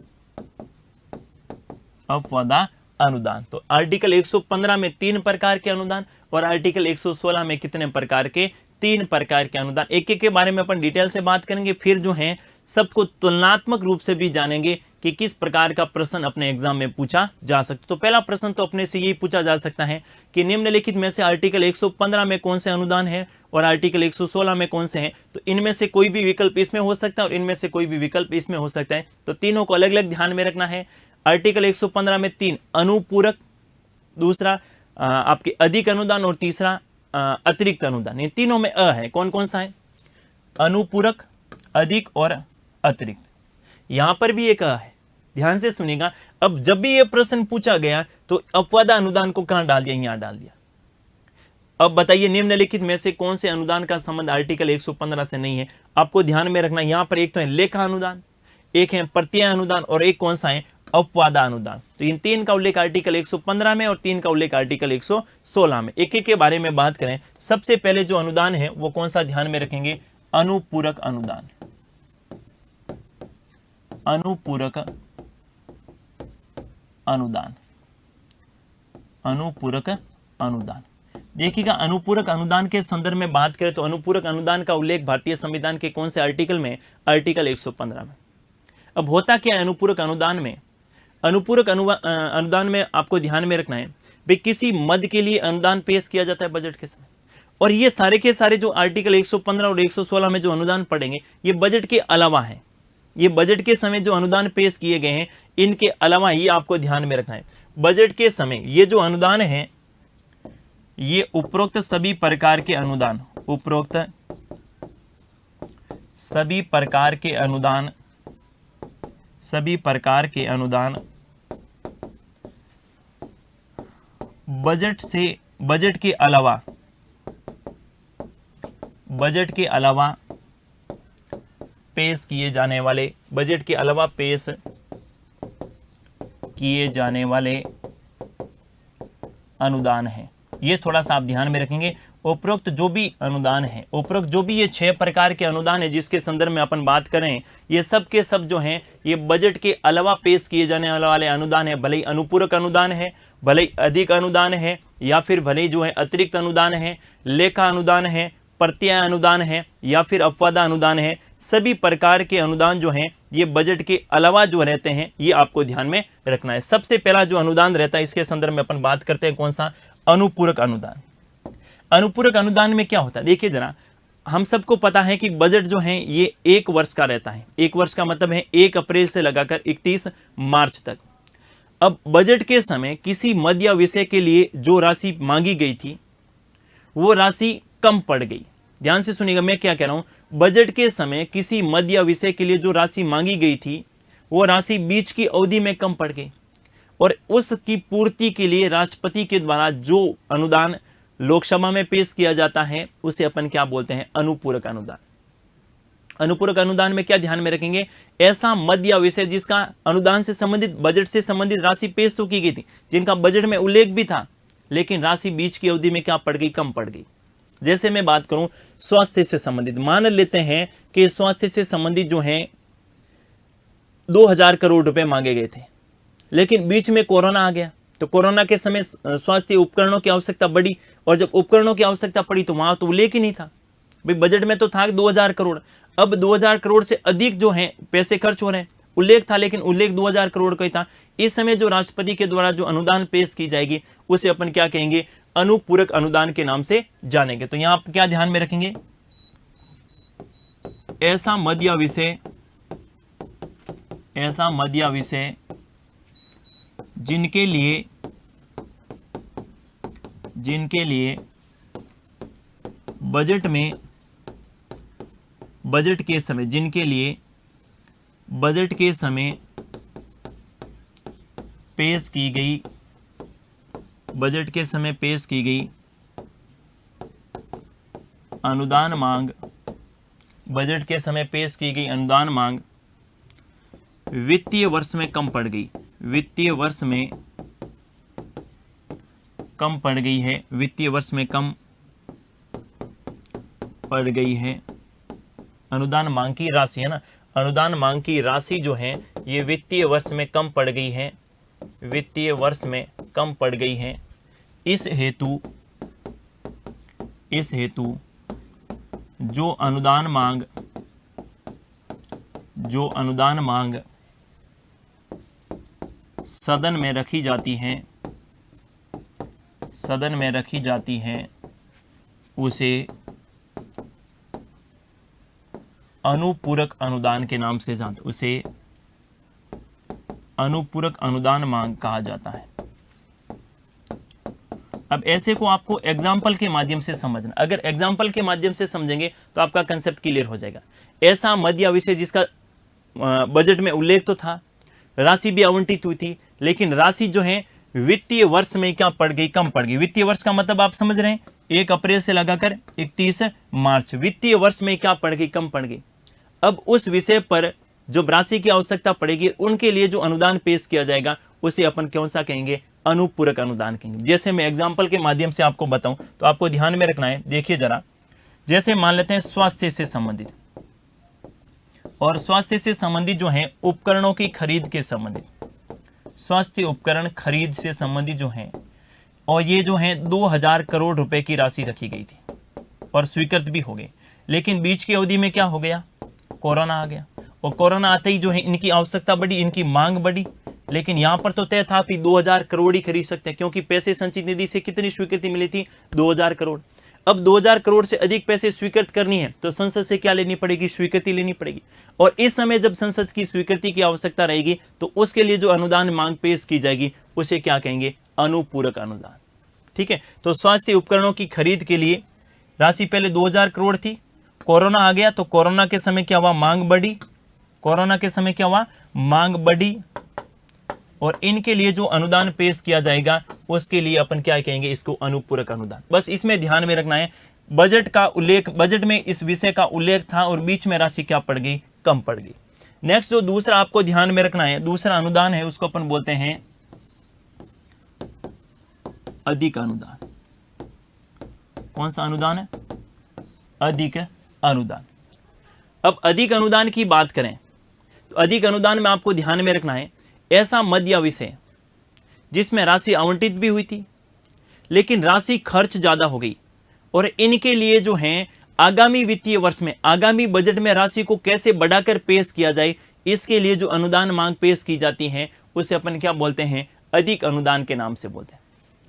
अपवादा अनुदान। तो आर्टिकल 115 में 3 प्रकार के अनुदान, और आर्टिकल 116 में कितने प्रकार के? 3 प्रकार के अनुदान। एक एक के बारे में अपन डिटेल से बात करेंगे, फिर जो है सबको तुलनात्मक रूप से भी जानेंगे कि किस प्रकार का प्रश्न अपने एग्जाम में पूछा जा सकता। तो पहला प्रश्न तो अपने से यही पूछा जा सकता है कि निम्नलिखित में से आर्टिकल 115 में कौन से अनुदान है और आर्टिकल 116 में कौन से हैं? तो इनमें से कोई भी विकल्प इसमें हो सकता है और इनमें से कोई भी विकल्प इसमें हो सकता है। तो तीनों को अलग अलग ध्यान में रखना है। आर्टिकल 115 में 3 अनुपूरक, दूसरा आपके अधिक अनुदान, और तीसरा अतिरिक्त अनुदान। ये तीनों में अ है। कौन कौन सा है? अनुपूरक, अधिक और अतिरिक्त। यहां पर भी एक अ है, ध्यान से सुनिएगा। अब जब भी ये प्रश्न पूछा गया तो अपवादा अनुदान को कहां डाल दिया? यहां डाल दिया। अब बताइए निम्नलिखित में से कौन से अनुदान का संबंध आर्टिकल 115 से नहीं है? आपको ध्यान में रखना, यहां पर एक तो है लेखा अनुदान, एक है प्रत्याय अनुदान, और एक कौन सा है? अपवादा अनुदान। तो इन 3 का उल्लेख आर्टिकल 115 में और 3 का उल्लेख आर्टिकल 116 में। एक एक के बारे में बात करें। सबसे पहले जो अनुदान है वो कौन सा ध्यान में रखेंगे? अनुपूरक अनुदान, अनुपूरक अनुदान, अनुपूरक अनुदान। देखिएगा, अनुपूरक अनुदान के संदर्भ में बात करें तो अनुपूरक अनुदान का उल्लेख भारतीय संविधान के कौन से आर्टिकल में? आर्टिकल 115 में। अब होता क्या है अनुपूरक अनुदान में? अनुपूरक अनुदान में आपको ध्यान में रखना है भाई, किसी मद के लिए अनुदान पेश किया जाता है बजट के समय, और ये सारे के सारे जो आर्टिकल 115 और 116 में जो अनुदान पड़ेंगे ये बजट के अलावा है। ये बजट के समय जो अनुदान पेश किए गए हैं इनके अलावा ये आपको ध्यान में रखना है। बजट के समय ये जो अनुदान है ये उपरोक्त सभी प्रकार के अनुदान, उपरोक्त सभी प्रकार के अनुदान, सभी प्रकार के अनुदान बजट से, बजट के अलावा, बजट के अलावा पेश किए जाने वाले, बजट के अलावा पेश किए जाने वाले अनुदान है। ये थोड़ा सा आप ध्यान में रखेंगे। उपरोक्त जो भी अनुदान है, उपरोक्त जो भी ये 6 प्रकार के अनुदान है जिसके संदर्भ में अपन बात करें, ये सब के सब जो हैं ये बजट के अलावा पेश किए जाने वाले अनुदान है। भले ही अनुपूरक अनुदान है, भले ही अधिक अनुदान है, या फिर भले ही जो है अतिरिक्त अनुदान है, लेखा अनुदान है, प्रत्याय अनुदान है, या फिर अपवादा अनुदान है। सभी प्रकार के अनुदान जो हैं ये बजट के अलावा जो रहते हैं ये आपको ध्यान में रखना है। सबसे पहला जो अनुदान रहता है इसके संदर्भ में अपन बात करते हैं कौन सा? अनुपूरक अनुदान। अनुपूरक अनुदान में क्या होता है? देखिए जरा, हम सबको पता है कि बजट जो है ये 1 वर्ष का रहता है। 1 वर्ष का मतलब है 1 अप्रैल से लगाकर 31 मार्च तक। अब बजट के समय किसी मद या विषय के लिए जो राशि मांगी गई थी वो राशि कम पड़ गई। ध्यान से सुनिएगा मैं क्या कह रहा हूं। बजट के समय किसी मद या विषय के लिए जो राशि मांगी गई थी वो राशि बीच की अवधि में कम पड़ गई, और उसकी पूर्ति के लिए राष्ट्रपति के द्वारा जो अनुदान लोकसभा में पेश किया जाता है उसे अपन क्या बोलते हैं? अनुपूरक अनुदान। अनुपूरक अनुदान में क्या ध्यान में रखेंगे? ऐसा मद या विषय जिसका अनुदान से संबंधित, बजट से संबंधित राशि पेश तो की गई थी, जिनका बजट में उल्लेख भी था, लेकिन राशि बीच की अवधि में क्या पड़ गई, कम पड़ गई। जैसे मैं बात करूं स्वास्थ्य से संबंधित, मान लेते हैं कि स्वास्थ्य से संबंधित जो है 2000 करोड़ रुपए मांगे गए थे, लेकिन बीच में कोरोना आ गया, तो कोरोना के समय स्वास्थ्य उपकरणों की आवश्यकता बढ़ी, और जब उपकरणों की आवश्यकता पड़ी तो वहां तो उल्लेख ही नहीं था। भाई बजट में तो था 2000 करोड़, अब 2000 करोड़ से अधिक जो है पैसे खर्च हो रहे हैं, उल्लेख था लेकिन उल्लेख 2000 करोड़ का ही था। इस समय जो राष्ट्रपति के द्वारा जो अनुदान पेश की जाएगी उसे अपन क्या कहेंगे, अनुपूरक अनुदान के नाम से जानेंगे। तो यहां आप क्या ध्यान में रखेंगे, ऐसा मध्य विषय जिनके लिए बजट के समय पेश की गई अनुदान मांग वित्तीय वर्ष में कम पड़ गई है। अनुदान मांग की राशि है ना, अनुदान मांग की राशि जो है ये वित्तीय वर्ष में कम पड़ गई है। इस हेतु जो अनुदान मांग सदन में रखी जाती है उसे अनुपूरक अनुदान के नाम से अनुपूरक अनुदान मांग कहा जाता है। अब ऐसे को आपको एग्जाम्पल के माध्यम से समझना, अगर एग्जाम्पल के माध्यम से समझेंगे तो आपका कंसेप्ट क्लियर हो जाएगा। ऐसा मध्य विषय जिसका बजट में उल्लेख तो था, राशि भी आवंटित हुई थी, लेकिन राशि जो है वित्तीय वर्ष में क्या पड़ गई, कम पड़ गई। वित्तीय वर्ष का मतलब आप समझ रहे हैं 1 अप्रैल से लगाकर 31 मार्च, वित्तीय वर्ष में क्या पड़ गई, कम पड़ गई। अब उस विषय पर जो राशि की आवश्यकता पड़ेगी उनके लिए जो अनुदान पेश किया जाएगा उसे अपन कौन सा कहेंगे, अनुपूरक अनुदान कहेंगे। जैसे मैं एग्जाम्पल के माध्यम से आपको बताऊं तो आपको ध्यान में रखना है, देखिए जरा, जैसे मान लेते हैं स्वास्थ्य से संबंधित, और स्वास्थ्य से संबंधित जो है उपकरणों की खरीद के संबंधित, स्वास्थ्य उपकरण खरीद से संबंधित जो है, और ये जो है 2000 करोड़ रुपए की राशि रखी गई थी और स्वीकृत भी हो गई, लेकिन बीच की अवधि में क्या हो गया, कोरोना आ गया, और कोरोना आते ही जो है इनकी आवश्यकता बढ़ी, इनकी मांग बढ़ी, लेकिन यहां पर तो तय था कि 2000 करोड़ ही खरीद सकते हैं, क्योंकि पैसे संचित निधि से कितनी स्वीकृति मिली थी, 2000 करोड़। अब 2000 करोड़ से अधिक पैसे स्वीकृत करनी है तो संसद से क्या लेनी पड़ेगी, स्वीकृति लेनी पड़ेगी, और इस समय जब संसद की स्वीकृति की आवश्यकता रहेगी तो उसके लिए जो अनुदान मांग पेश की जाएगी उसे क्या कहेंगे, अनुपूरक अनुदान। ठीक है, तो स्वास्थ्य उपकरणों की खरीद के लिए राशि पहले 2000 करोड़ थी, कोरोना आ गया तो कोरोना के समय क्या हुआ, मांग बढ़ी, और इनके लिए जो अनुदान पेश किया जाएगा उसके लिए अपन क्या कहेंगे, इसको अनुपूरक अनुदान। बस इसमें ध्यान में रखना है, बजट में इस विषय का उल्लेख था और बीच में राशि क्या पड़ गई, कम पड़ गई। नेक्स्ट जो दूसरा आपको ध्यान में रखना है, दूसरा अनुदान है उसको अपन बोलते हैं अधिक अनुदान। कौन सा अनुदान है, अधिक अनुदान। अब अधिक अनुदान की बात करें तो अधिक अनुदान में आपको ध्यान में रखना है ऐसा मध्य विषय जिसमें राशि आवंटित भी हुई थी लेकिन राशि खर्च ज्यादा हो गई, और इनके लिए जो है आगामी वित्तीय वर्ष में, आगामी बजट में राशि को कैसे बढ़ाकर पेश किया जाए, इसके लिए जो अनुदान मांग पेश की जाती है उसे अपन क्या बोलते हैं, अधिक अनुदान के नाम से बोलते हैं।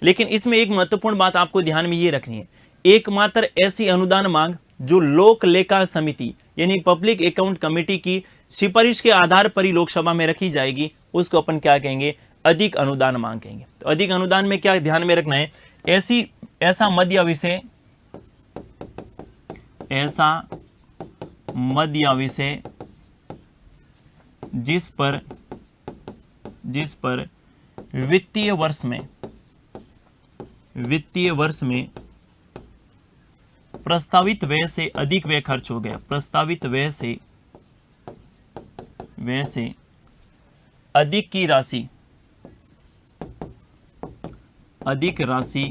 लेकिन इसमें एक महत्वपूर्ण बात आपको ध्यान में ये रखनी है, एकमात्र ऐसी अनुदान मांग जो लोक लेखा समिति यानी पब्लिक अकाउंट कमेटी की सिफारिश के आधार पर ही लोकसभा में रखी जाएगी, उसको अपन क्या कहेंगे, अधिक अनुदान मांग कहेंगे। तो अधिक अनुदान में क्या ध्यान में रखना है, ऐसा मध्य विषय जिस पर वित्तीय वर्ष में प्रस्तावित व्यय से अधिक व्यय खर्च हो गया, प्रस्तावित व्यय से अधिक की राशि अधिक राशि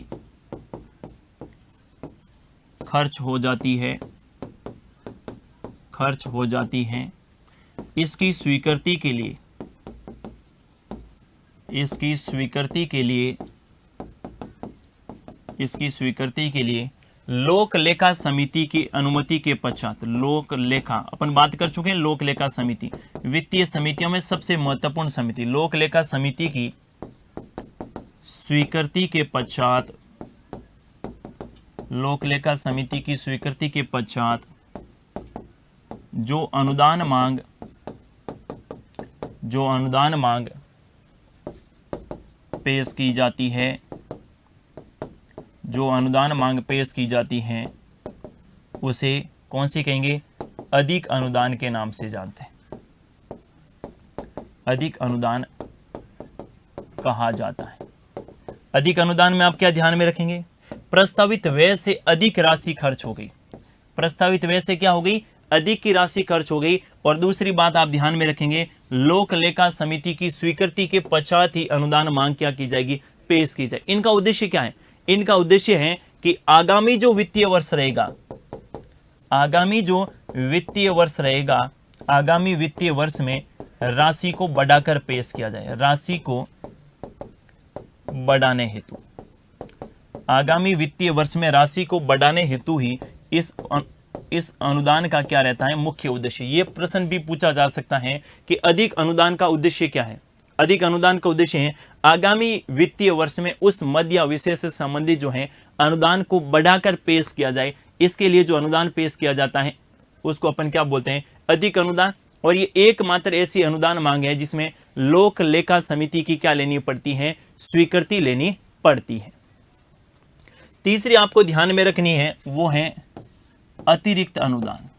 खर्च हो जाती है, इसकी स्वीकृति के लिए लोक लेखा समिति की अनुमति के पश्चात, लोक लेखा अपन बात कर चुके हैं, लोक लेखा समिति वित्तीय समितियों में सबसे महत्वपूर्ण समिति, लोक लेखा समिति की स्वीकृति के पश्चात, लोक लेखा समिति की स्वीकृति के पश्चात जो अनुदान मांग पेश की जाती है, उसे कौन सी कहेंगे? अधिक अनुदान के नाम से जानते हैं, अधिक अनुदान कहा जाता है। अधिक अनुदान में आप क्या ध्यान में रखेंगे? प्रस्तावित व्यय से अधिक राशि खर्च हो गई, प्रस्तावित व्यय से क्या हो गई? अधिक की राशि खर्च हो गई। और दूसरी बात आप ध्यान में रखेंगे, लोक लेखा समिति की स्वीकृति के पश्चात ही अनुदान मांग क्या की जाएगी? पेश की जाए। इनका उद्देश्य क्या है? इनका उद्देश्य है कि आगामी जो वित्तीय वर्ष रहेगा, आगामी वित्तीय वर्ष में राशि को बढ़ाकर पेश किया जाए, राशि को बढ़ाने हेतु, आगामी वित्तीय वर्ष में राशि को बढ़ाने हेतु ही इस अनुदान का क्या रहता है? मुख्य उद्देश्य। ये प्रश्न भी पूछा जा सकता है कि अधिक अनुदान का उद्देश्य क्या है? अधिक अनुदान का उद्देश्य है आगामी वित्तीय वर्ष में उस मद या विषय से संबंधित जो है अनुदान को बढ़ाकर पेश किया जाए। इसके लिए जो अनुदान पेश किया जाता है उसको अपन क्या बोलते हैं? अधिक अनुदान। और ये एकमात्र ऐसी अनुदान मांग है जिसमें लोक लेखा समिति की क्या लेनी पड़ती है? स्वीकृति लेनी पड़ती है। तीसरी आपको ध्यान में रखनी है वो है अतिरिक्त अनुदान,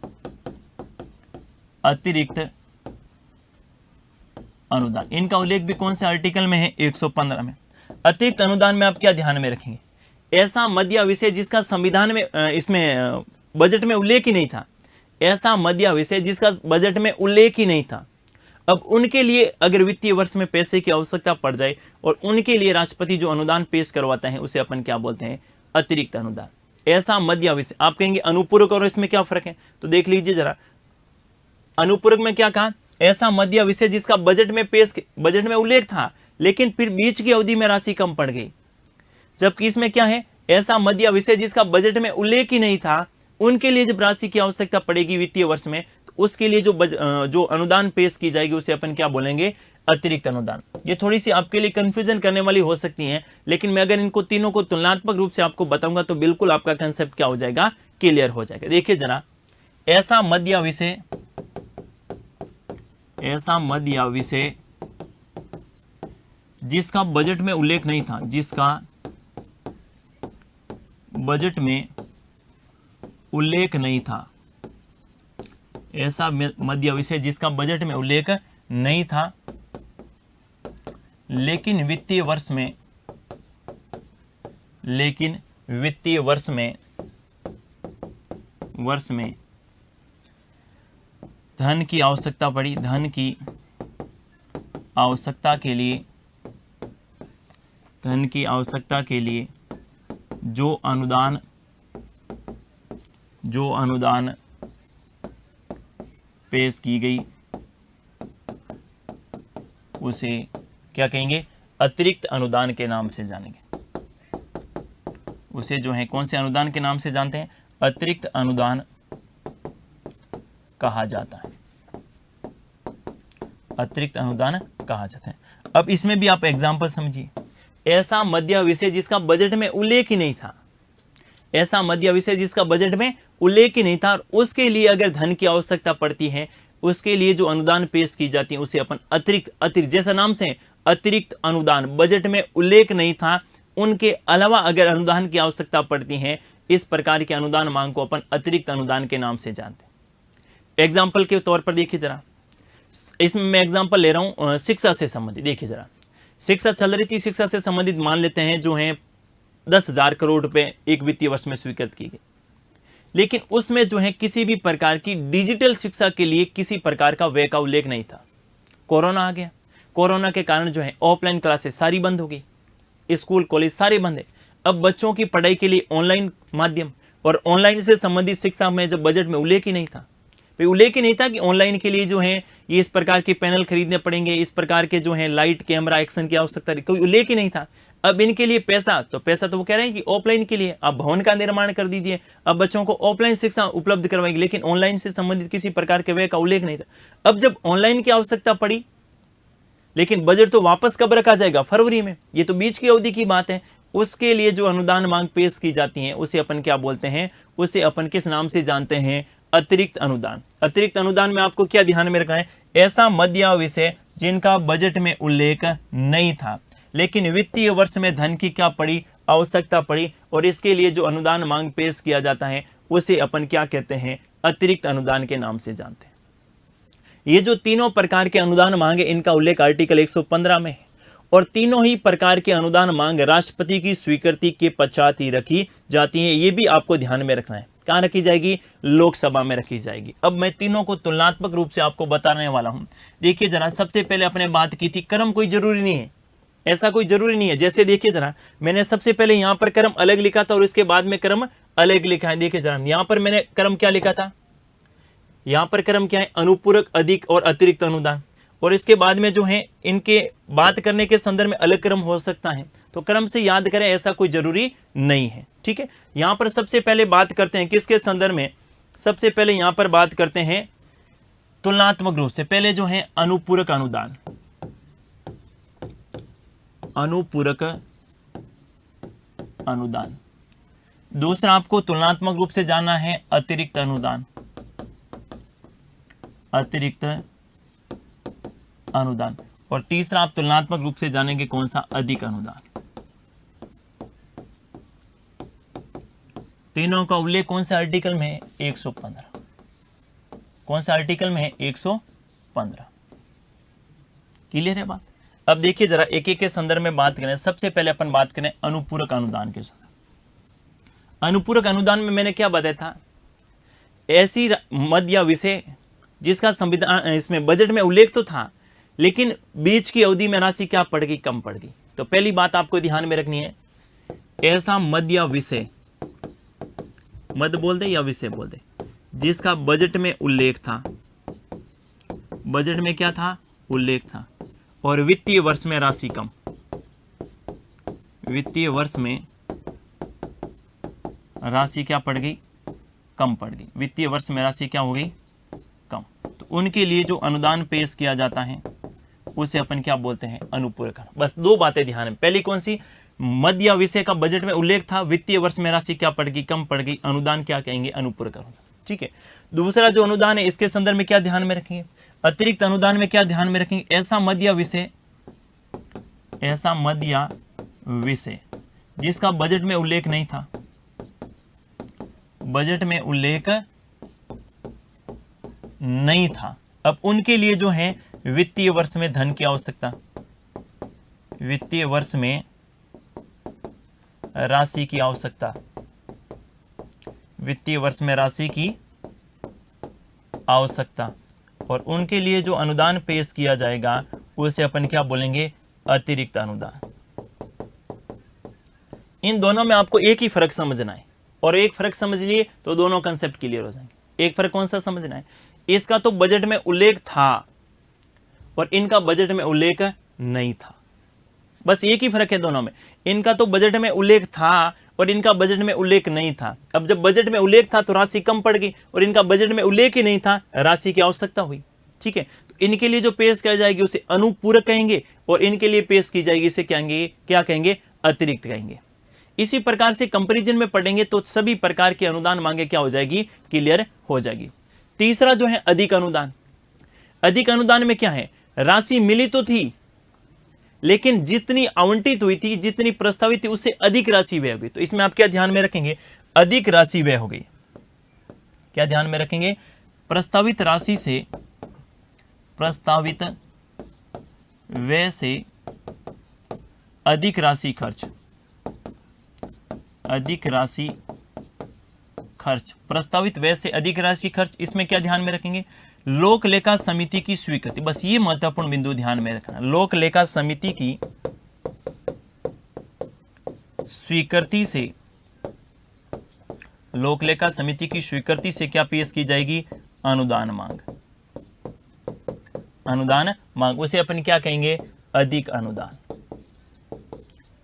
अतिरिक्त अनुदान। इनका उल्लेख भी कौन से आर्टिकल में है? 115 में। अतिरिक्त अनुदान में आप क्या ध्यान में रखेंगे? ऐसा मद या विषय जिसका संविधान में इसमें बजट में उल्लेख ही नहीं था, ऐसा मद या विषय जिसका बजट में उल्लेख ही नहीं था, अब उनके लिए अगर वित्तीय वर्ष में पैसे की आवश्यकता पड़ जाए और उनके लिए राष्ट्रपति जो अनुदान पेश करवाता है उसे अपन क्या बोलते हैं? अतिरिक्त अनुदान। ऐसा मद या विषय। आप कहेंगे अनुपूरक और इसमें क्या फर्क है? तो देख लीजिए जरा, अनुपूरक में क्या कहा? ऐसा मद या विषय जिसका बजट में उल्लेख था लेकिन फिर बीच की अवधि में राशि कम पड़ गई। जबकि इसमें क्या है? ऐसा मद या विषय जिसका बजट में उल्लेख ही नहीं था, उनके लिए जब राशि की आवश्यकता पड़ेगी वित्तीय वर्ष में तो उसके लिए जो अनुदान पेश की जाएगी उसे अपन क्या बोलेंगे? अतिरिक्त अनुदान। ये थोड़ी सी आपके लिए कंफ्यूजन करने वाली हो सकती है, लेकिन मैं अगर इनको तीनों को तुलनात्मक रूप से आपको बताऊंगा तो बिल्कुल आपका कंसेप्ट क्या हो जाएगा? क्लियर हो जाएगा। देखिए जरा, ऐसा मद या विषय जिसका बजट में उल्लेख नहीं था, जिसका बजट में उल्लेख नहीं था, ऐसा मद या विषय जिसका बजट में उल्लेख नहीं था लेकिन वित्तीय वर्ष में धन की आवश्यकता पड़ी, धन की आवश्यकता के लिए जो अनुदान पेश की गई उसे क्या कहेंगे? अतिरिक्त अनुदान के नाम से जानेंगे। उसे जो है कौन से अनुदान के नाम से जानते हैं? अतिरिक्त अनुदान कहा जाता है, अतिरिक्त अनुदान कहा जाता है। अब इसमें भी आप एग्जांपल समझिए। ऐसा मद या विषय जिसका बजट में उल्लेख ही नहीं था, ऐसा मद या विषय जिसका बजट में उल्लेख ही नहीं था और उसके लिए अगर धन की आवश्यकता पड़ती है, उसके लिए जो अनुदान पेश की जाती है उसे अपन अतिरिक्त जैसा नाम से अतिरिक्त अनुदान, बजट में उल्लेख नहीं था उनके अलावा अगर अनुदान की आवश्यकता पड़ती है, इस प्रकार के अनुदान मांग को अपन अतिरिक्त अनुदान के नाम से जानते हैं। एग्जाम्पल के तौर पर देखिए जरा, इसमें मैं एग्जाम्पल ले रहा हूं शिक्षा से संबंधित। देखिए जरा, शिक्षा चल रही थी, शिक्षा से संबंधित मान लेते हैं जो है 10,000 करोड़ रुपए एक वित्तीय वर्ष में स्वीकृत की गई, लेकिन उसमें जो है किसी भी प्रकार की डिजिटल शिक्षा के लिए किसी प्रकार का व्यय का उल्लेख नहीं था। कोरोना आ गया, कोरोना के कारण जो है ऑफलाइन क्लासेस सारी बंद हो गई, स्कूल कॉलेज सारे बंद है। अब बच्चों की पढ़ाई के लिए ऑनलाइन माध्यम और ऑनलाइन से संबंधित शिक्षा में जब बजट में उल्लेख ही नहीं था, उल्लेख ही नहीं था कि ऑनलाइन के लिए जो है ये इस प्रकार के पैनल खरीदने पड़ेंगे, इस प्रकार के जो है लाइट कैमरा एक्शन की आवश्यकता, कोई उल्लेख ही नहीं था। अब इनके लिए पैसा तो वो कह रहे हैं कि ऑफलाइन के लिए आप भवन का निर्माण कर दीजिए, अब बच्चों को ऑफलाइन शिक्षा उपलब्ध करवाएंगे, लेकिन ऑनलाइन से संबंधित किसी प्रकार के व्यय का उल्लेख नहीं था। अब जब ऑनलाइन की आवश्यकता पड़ी, लेकिन बजट तो वापस कब रखा जाएगा? फरवरी में। ये तो बीच की अवधि की बात है। उसके लिए जो अनुदान मांग पेश की जाती है उसे अपन क्या बोलते हैं? उसे अपन किस नाम से जानते हैं? अतिरिक्त अनुदान। अतिरिक्त अनुदान में आपको क्या ध्यान में रखना है? ऐसा मद या विषय जिनका बजट में उल्लेख नहीं था, लेकिन वित्तीय वर्ष में धन की क्या पड़ी? आवश्यकता पड़ी, और इसके लिए जो अनुदान मांग पेश किया जाता है उसे अपन क्या कहते हैं? अतिरिक्त अनुदान के नाम से जानते हैं। ये जो तीनों प्रकार के अनुदान मांग है इनका उल्लेख आर्टिकल 115 में है, और तीनों ही प्रकार के अनुदान मांग राष्ट्रपति की स्वीकृति के पश्चात ही रखी जाती है। ये भी आपको ध्यान में रखना है। कहाँ रखी जाएगी? लोकसभा में रखी जाएगी। अब मैं तीनों को तुलनात्मक रूप से आपको बताने वाला हूं। देखिए जरा, सबसे पहले अपने बात की थी क्रम कोई जरूरी नहीं है, ऐसा कोई जरूरी नहीं है। जैसे देखिए जरा, मैंने सबसे पहले यहां पर क्रम अलग लिखा था और इसके बाद में क्रम अलग लिखा है। देखिए जरा, यहां पर मैंने क्रम क्या लिखा था? यहां पर क्रम क्या है? अनुपूरक, अधिक और अतिरिक्त अनुदान। और इसके बाद में जो है इनके बात करने के संदर्भ में अलग क्रम हो सकता है, तो क्रम से याद करें, ऐसा कोई जरूरी नहीं है। ठीक है, यहां पर सबसे पहले बात करते हैं किसके संदर्भ में? सबसे पहले यहां पर बात करते हैं तुलनात्मक रूप से। पहले जो है अनुपूरक अनुदान, अनुपूरक अनुदान। दूसरा आपको तुलनात्मक रूप से जानना है अतिरिक्त अनुदान, अतिरिक्त अनुदान। और तीसरा आप तुलनात्मक रूप से जानेंगे कौन सा? अधिक अनुदान। तीनों का उल्लेख कौन से आर्टिकल में है? 115। कौन सा आर्टिकल में है? 115। क्लियर है बात? अब देखिए जरा, एक एक के संदर्भ में बात करें। सबसे पहले अपन बात करें अनुपूरक अनुदान के संदर्भ। अनुपूरक अनुदान में मैंने क्या बताया था? ऐसी मद या विषय जिसका संविधान इसमें बजट में उल्लेख तो था, लेकिन बीच की अवधि में राशि क्या पड़ गई? कम पड़ गई। तो पहली बात आपको ध्यान में रखनी है, ऐसा मद या विषय, मद बोल दे या विषय बोल दे, जिसका बजट में उल्लेख था, बजट में क्या था? उल्लेख था, और वित्तीय वर्ष में राशि कम, वित्तीय वर्ष में राशि क्या पड़ गई? कम पड़ गई। वित्तीय वर्ष में राशि क्या हो गई? कम। तो उनके लिए जो अनुदान पेश किया जाता है उसे अपन क्या बोलते हैं? अनुपूरक। बस दो बातें ध्यान में। पहली कौन सी? मद या विषय का बजट में उल्लेख था, वित्तीय वर्ष में राशि क्या पड़ गई? कम पड़ गई। अनुदान क्या कहेंगे? अनुपूरक अनुदान। ठीक है। दूसरा जो अनुदान है इसके संदर्भ में क्या ध्यान में रखेंगे? अतिरिक्त अनुदान में क्या ध्यान में रखेंगे? ऐसा मद या विषय, ऐसा मद या विषय जिसका बजट में उल्लेख नहीं था, बजट में उल्लेख नहीं था। अब उनके लिए जो है वित्तीय वर्ष में धन की आवश्यकता, वित्तीय वर्ष में राशि की आवश्यकता, वित्तीय वर्ष में राशि की आवश्यकता, और उनके लिए जो अनुदान पेश किया जाएगा उसे अपन क्या बोलेंगे? अतिरिक्त अनुदान। इन दोनों में आपको एक ही फर्क समझना है, और एक फर्क समझ लिए तो दोनों कंसेप्ट क्लियर हो जाएंगे। एक फर्क कौन सा समझना है? इसका तो बजट में उल्लेख था और इनका बजट में उल्लेख नहीं था। बस एक ही फर्क है दोनों में। इनका तो बजट में उल्लेख था और इनका बजट में उल्लेख नहीं था। अब जब बजट में उल्लेख था तो राशि कम पड़ गई, और इनका बजट में उल्लेख ही नहीं था, राशि की आवश्यकता हुई। ठीक है, तो इनके लिए जो पेश किया जाएगी उसे अनुपूरक कहेंगे, और इनके लिए पेश की जाएगी इसे क्या कहेंगे? अतिरिक्त कहेंगे। इसी प्रकार से कंपैरिजन में पढ़ेंगे तो सभी प्रकार की अनुदान मांगे क्या हो जाएगी? क्लियर हो जाएगी। तीसरा जो है अधिक अनुदान। अधिक अनुदान में क्या है? राशि मिली तो थी, लेकिन जितनी आवंटित हुई थी, जितनी प्रस्तावित थी, उससे अधिक राशि व्यय हो गई। तो इसमें आप क्या ध्यान में रखेंगे? अधिक राशि व्यय हो गई। क्या ध्यान में रखेंगे? प्रस्तावित राशि से, प्रस्तावित व्यय से अधिक राशि खर्च, अधिक राशि खर्च, प्रस्तावित व्यय से अधिक राशि खर्च। इसमें क्या ध्यान में रखेंगे? लोक लेखा समिति की स्वीकृति। बस ये महत्वपूर्ण बिंदु ध्यान में रखना। लोक लेखा समिति की स्वीकृति से, लोक लेखा समिति की स्वीकृति से क्या पेश की जाएगी? अनुदान मांग। अनुदान मांग, उसे अपन क्या कहेंगे? अधिक अनुदान।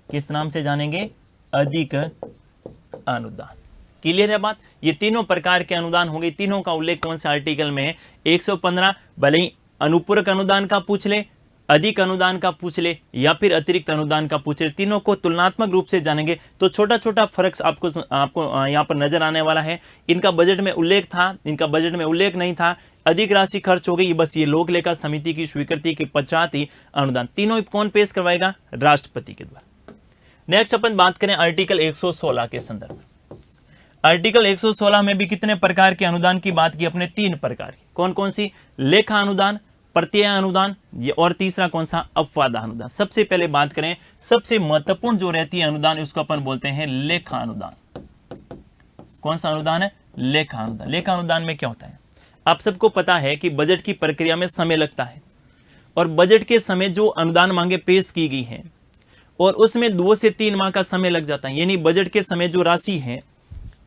किस नाम से जानेंगे? अधिक अनुदान। क्लियर है बात? ये तीनों प्रकार के अनुदान होंगे। तीनों का उल्लेख कौन से आर्टिकल में है? 115। भले ही अनुपूरक अनुदान का पूछ ले, अधिक अनुदान का पूछ ले, या फिर अतिरिक्त अनुदान का पूछ ले, तीनों को तुलनात्मक रूप से जानेंगे तो छोटा छोटा फर्क आपको यहाँ पर नजर आने वाला है। इनका बजट में उल्लेख था, इनका बजट में उल्लेख नहीं था, अधिक राशि खर्च हो गई, बस ये लोक लेखा समिति की स्वीकृति के पश्चात ही अनुदान। तीनों कौन पेश करवाएगा? राष्ट्रपति के द्वारा। नेक्स्ट अपन बात करें आर्टिकल 116 के संदर्भ में। आर्टिकल 116 में भी कितने प्रकार के अनुदान की बात की अपने? 3 प्रकार की। कौन कौन सी? लेखा अनुदान, प्रत्यय अनुदान, ये और तीसरा कौन सा? अपवाद अनुदान। सबसे पहले बात करें, सबसे महत्वपूर्ण जो रहती है अनुदान, उसको अपन बोलते हैं लेखा अनुदान। कौन सा अनुदान है? लेखा अनुदान। लेखा अनुदान में क्या होता है? आप सबको पता है कि बजट की प्रक्रिया में समय लगता है, और बजट के समय जो अनुदान मांगे पेश की गई हैं और उसमें 2 से 3 माह का समय लग जाता है। यानी बजट के समय जो राशि है,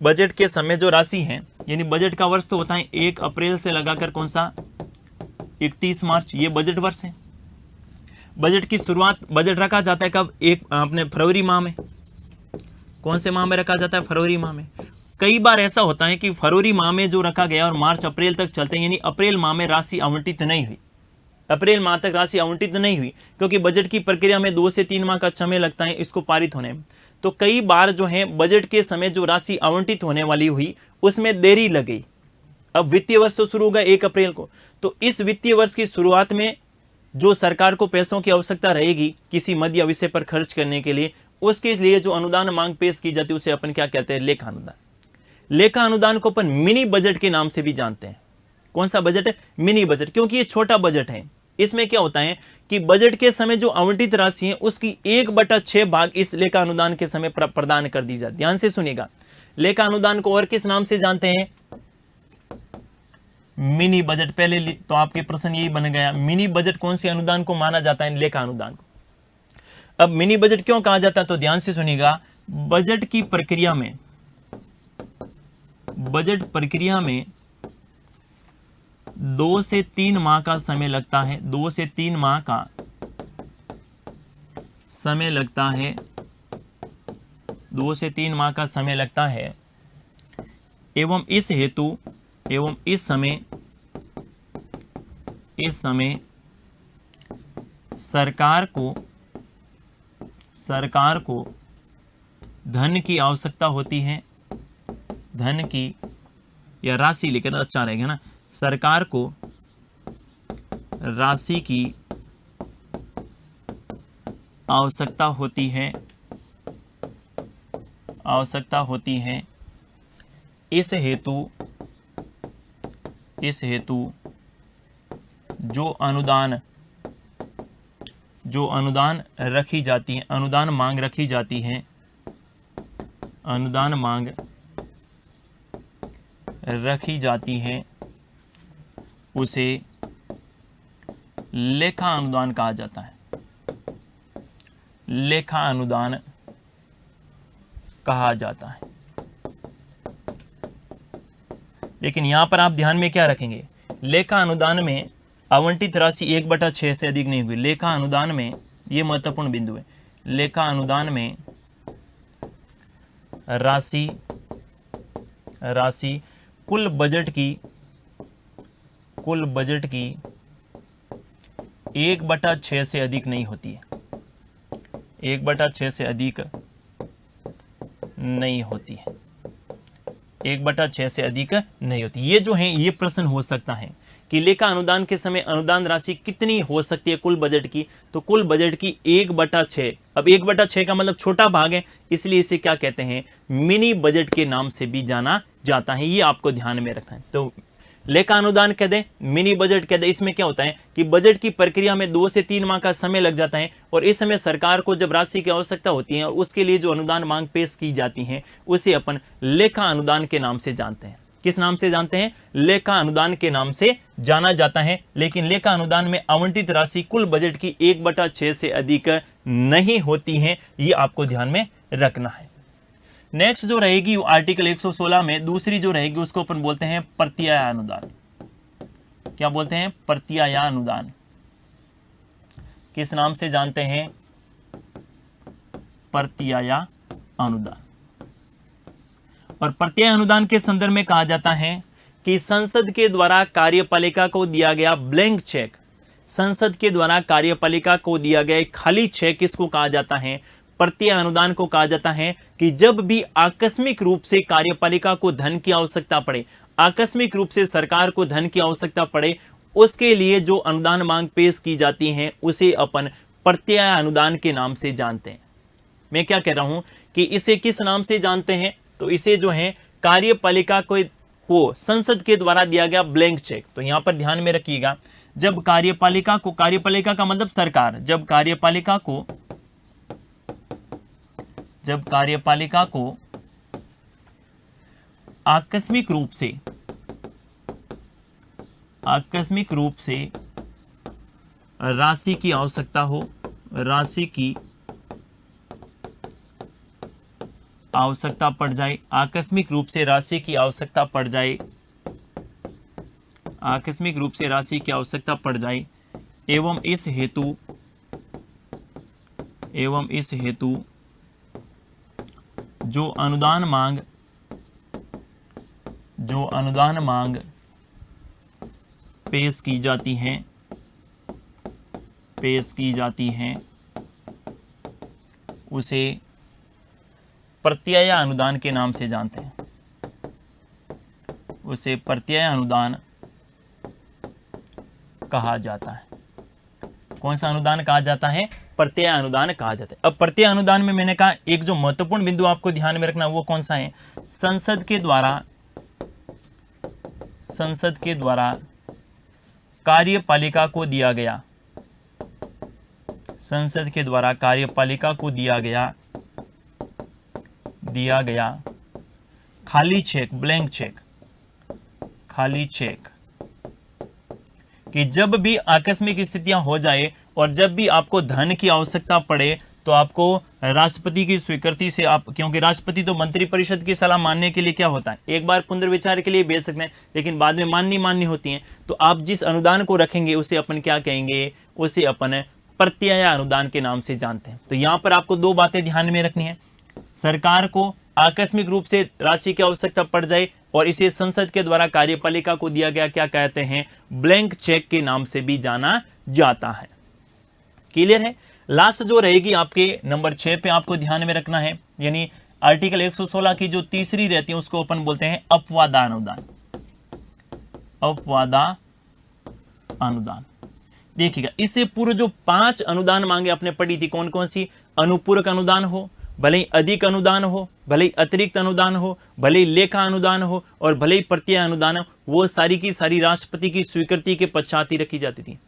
बजट के समय जो राशि है, यानी बजट का वर्ष तो होता है 1 अप्रैल से लगाकर कौन सा? 31 मार्च, ये बजट वर्ष है। बजट की शुरुआत, बजट रखा जाता है कब? अपने फरवरी माह में। कौन से माह में रखा जाता है? फरवरी माह में। कई बार ऐसा होता है कि फरवरी माह में जो रखा गया और मार्च अप्रैल तक चलते हैं, यानी अप्रैल माह में राशि आवंटित नहीं हुई, अप्रैल माह तक राशि आवंटित नहीं हुई, क्योंकि बजट की प्रक्रिया में 2 से 3 माह का समय लगता है इसको पारित होने में। तो कई बार जो है बजट के समय जो राशि आवंटित होने वाली हुई उसमें देरी लग गई। अब वित्तीय वर्ष तो शुरू होगा 1 अप्रैल को, तो इस वित्तीय वर्ष की शुरुआत में जो सरकार को पैसों की आवश्यकता रहेगी किसी मद या विषय पर खर्च करने के लिए, उसके लिए जो अनुदान मांग पेश की जाती है उसे अपन क्या कहते हैं? लेखा अनुदान। लेखा अनुदान को अपन मिनी बजट के नाम से भी जानते हैं। कौन सा बजट है? मिनी बजट, क्योंकि ये छोटा बजट है। इसमें क्या होता है कि बजट के समय जो आवंटित राशि है उसकी 1/6 भाग इस लेखा अनुदान के समय प्रदान कर दी जाती है। ध्यान से सुनिएगा, लेखा अनुदान को और किस नाम से जानते हैं? Mini budget. पहले तो आपके प्रश्न यही बन गया, मिनी बजट कौन से अनुदान को माना जाता है? लेखा अनुदान को। अब मिनी बजट क्यों कहा जाता है? तो ध्यान से सुनिएगा, बजट की प्रक्रिया में, बजट प्रक्रिया में 2 से 3 माह का समय लगता है। 2 से 3 माह का समय लगता है। 2 से 3 माह का समय लगता है एवं इस हेतु, एवं इस समय सरकार को धन की आवश्यकता होती है। धन की या राशि लेकर अच्छा रहेगा ना, सरकार को राशि की आवश्यकता होती है, आवश्यकता होती है। इस हेतु जो अनुदान रखी जाती है, अनुदान मांग रखी जाती है, अनुदान मांग रखी जाती है, उसे लेखा अनुदान कहा जाता है। लेखा अनुदान कहा जाता है। लेकिन यहां पर आप ध्यान में क्या रखेंगे? लेखा अनुदान में आवंटित राशि 1/6 से अधिक नहीं हुई। लेखा अनुदान में, यह महत्वपूर्ण बिंदु है, लेखा अनुदान में राशि कुल बजट की 1/6 से अधिक नहीं होती है। 1/6 से अधिक नहीं होती है। 1/6 से अधिक नहीं होती। ये जो है, ये प्रश्न हो सकता है कि लेखा अनुदान के समय अनुदान राशि कितनी हो सकती है कुल बजट की? तो कुल बजट की 1/6। अब 1/6 का मतलब छोटा भाग है, इसलिए इसे क्या कहते हैं? मिनी बजट के नाम से भी जाना जाता है। ये आपको ध्यान में रखना है। तो लेखा अनुदान कह दे, मिनी बजट कह दे। इसमें क्या होता है कि बजट की प्रक्रिया में 2 से 3 माह का समय लग जाता है, और इस समय सरकार को जब राशि की आवश्यकता होती है और उसके लिए जो अनुदान मांग पेश की जाती है उसे अपन लेखा अनुदान के नाम से जानते हैं। किस नाम से जानते हैं? लेखा अनुदान के नाम से जाना जाता है। लेकिन लेखा अनुदान में आवंटित राशि कुल बजट की 1/6 से अधिक नहीं होती है, ये आपको ध्यान में रखना है। नेक्स्ट जो रहेगी वो आर्टिकल 116 में दूसरी जो रहेगी उसको अपन बोलते हैं प्रत्यय अनुदान। क्या बोलते हैं? प्रत्यय अनुदान। किस नाम से जानते हैं? प्रत्यय अनुदान। और प्रत्यय अनुदान के संदर्भ में कहा जाता है कि संसद के द्वारा कार्यपालिका को दिया गया ब्लैंक चेक, संसद के द्वारा कार्यपालिका को दिया गया खाली चेक, किसको कहा जाता है? प्रत्यय अनुदान को कहा जाता है। कि जब भी आकस्मिक रूप से कार्यपालिका को धन की आवश्यकता पड़े, आकस्मिक रूप से सरकार को धन की आवश्यकता पड़े, उसके लिए जो अनुदान मांग पेश की जाती है उसे अपन प्रत्यय अनुदान के नाम से जानते हैं। मैं क्या कह रहा हूं कि इसे किस नाम से जानते हैं? तो इसे जो है कार्यपालिका को संसद के द्वारा दिया गया ब्लैंक चेक। तो यहां पर ध्यान में रखिएगा, जब कार्यपालिका को, कार्यपालिका का मतलब सरकार, जब कार्यपालिका को आकस्मिक रूप से राशि की आवश्यकता हो, राशि की आवश्यकता पड़ जाए, आकस्मिक रूप से राशि की आवश्यकता पड़ जाए, आकस्मिक रूप से राशि की आवश्यकता पड़ जाए एवं इस हेतु जो अनुदान मांग पेश की जाती हैं उसे प्रत्यय अनुदान के नाम से जानते हैं, उसे प्रत्यय अनुदान कहा जाता है। कौन सा अनुदान कहा जाता है? प्रत्यय अनुदान कहा जाता है। अब प्रत्यय अनुदान में मैंने कहा एक जो महत्वपूर्ण बिंदु आपको ध्यान में रखना वो कौन सा है? संसद के द्वारा कार्यपालिका को दिया गया, संसद के द्वारा कार्यपालिका को दिया गया खाली चेक, ब्लैंक चेक, खाली चेक, कि जब भी आकस्मिक स्थितियां हो जाए और जब भी आपको धन की आवश्यकता पड़े तो आपको राष्ट्रपति की स्वीकृति से आप, क्योंकि राष्ट्रपति तो मंत्रिपरिषद की सलाह मानने के लिए क्या होता है, एक बार पुनर्विचार के लिए भेज सकते हैं, लेकिन बाद में माननी होती है। तो आप जिस अनुदान को रखेंगे उसे अपन क्या कहेंगे? उसे अपन प्रत्यय अनुदान के नाम से जानते हैं। तो यहां पर आपको दो बातें ध्यान में रखनी है, सरकार को आकस्मिक रूप से राशि की आवश्यकता पड़ जाए और इसे संसद के द्वारा कार्यपालिका को दिया गया क्या कहते हैं? ब्लैंक चेक के नाम से भी जाना जाता है। क्लियर है? लास्ट जो रहेगी आपके नंबर 6 पे आपको ध्यान में रखना है, यानी आर्टिकल 116 की जो तीसरी रहती है उसको अपन बोलते हैं अपवादा अनुदान। अपवादा अनुदान देखिएगा, इससे पूर्व जो 5 अनुदान मांगे आपने पढ़ी थी, कौन कौन सी? अनुपूरक अनुदान हो, भले ही अधिक अनुदान हो, भले ही अतिरिक्त अनुदान हो, भले ही लेखा अनुदान हो और भले ही प्रत्यय अनुदान हो, वो सारी की सारी राष्ट्रपति की स्वीकृति के पश्चात ही रखी जाती थी।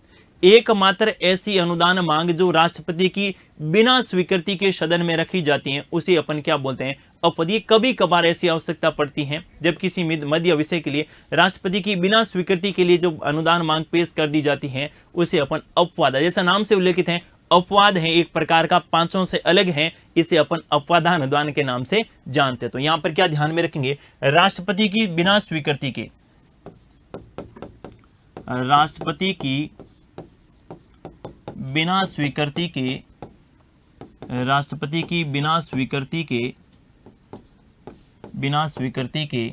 एकमात्र ऐसी अनुदान मांग जो राष्ट्रपति की बिना स्वीकृति के सदन में रखी जाती है उसे अपन क्या बोलते हैं? अपवाद। कभी कभार ऐसी आवश्यकता पड़ती है जब किसी मध्य विषय के लिए राष्ट्रपति की बिना स्वीकृति के लिए जो अनुदान मांग पेश कर दी जाती है उसे अपन अपवाद, जैसा नाम से उल्लेखित है अपवाद है, एक प्रकार का, पांचों से अलग है, इसे अपन अपवादा अनुदान के नाम से जानते हैं। तो यहां पर क्या ध्यान में रखेंगे? राष्ट्रपति की बिना स्वीकृति के, राष्ट्रपति की बिना स्वीकृति के, राष्ट्रपति की बिना स्वीकृति के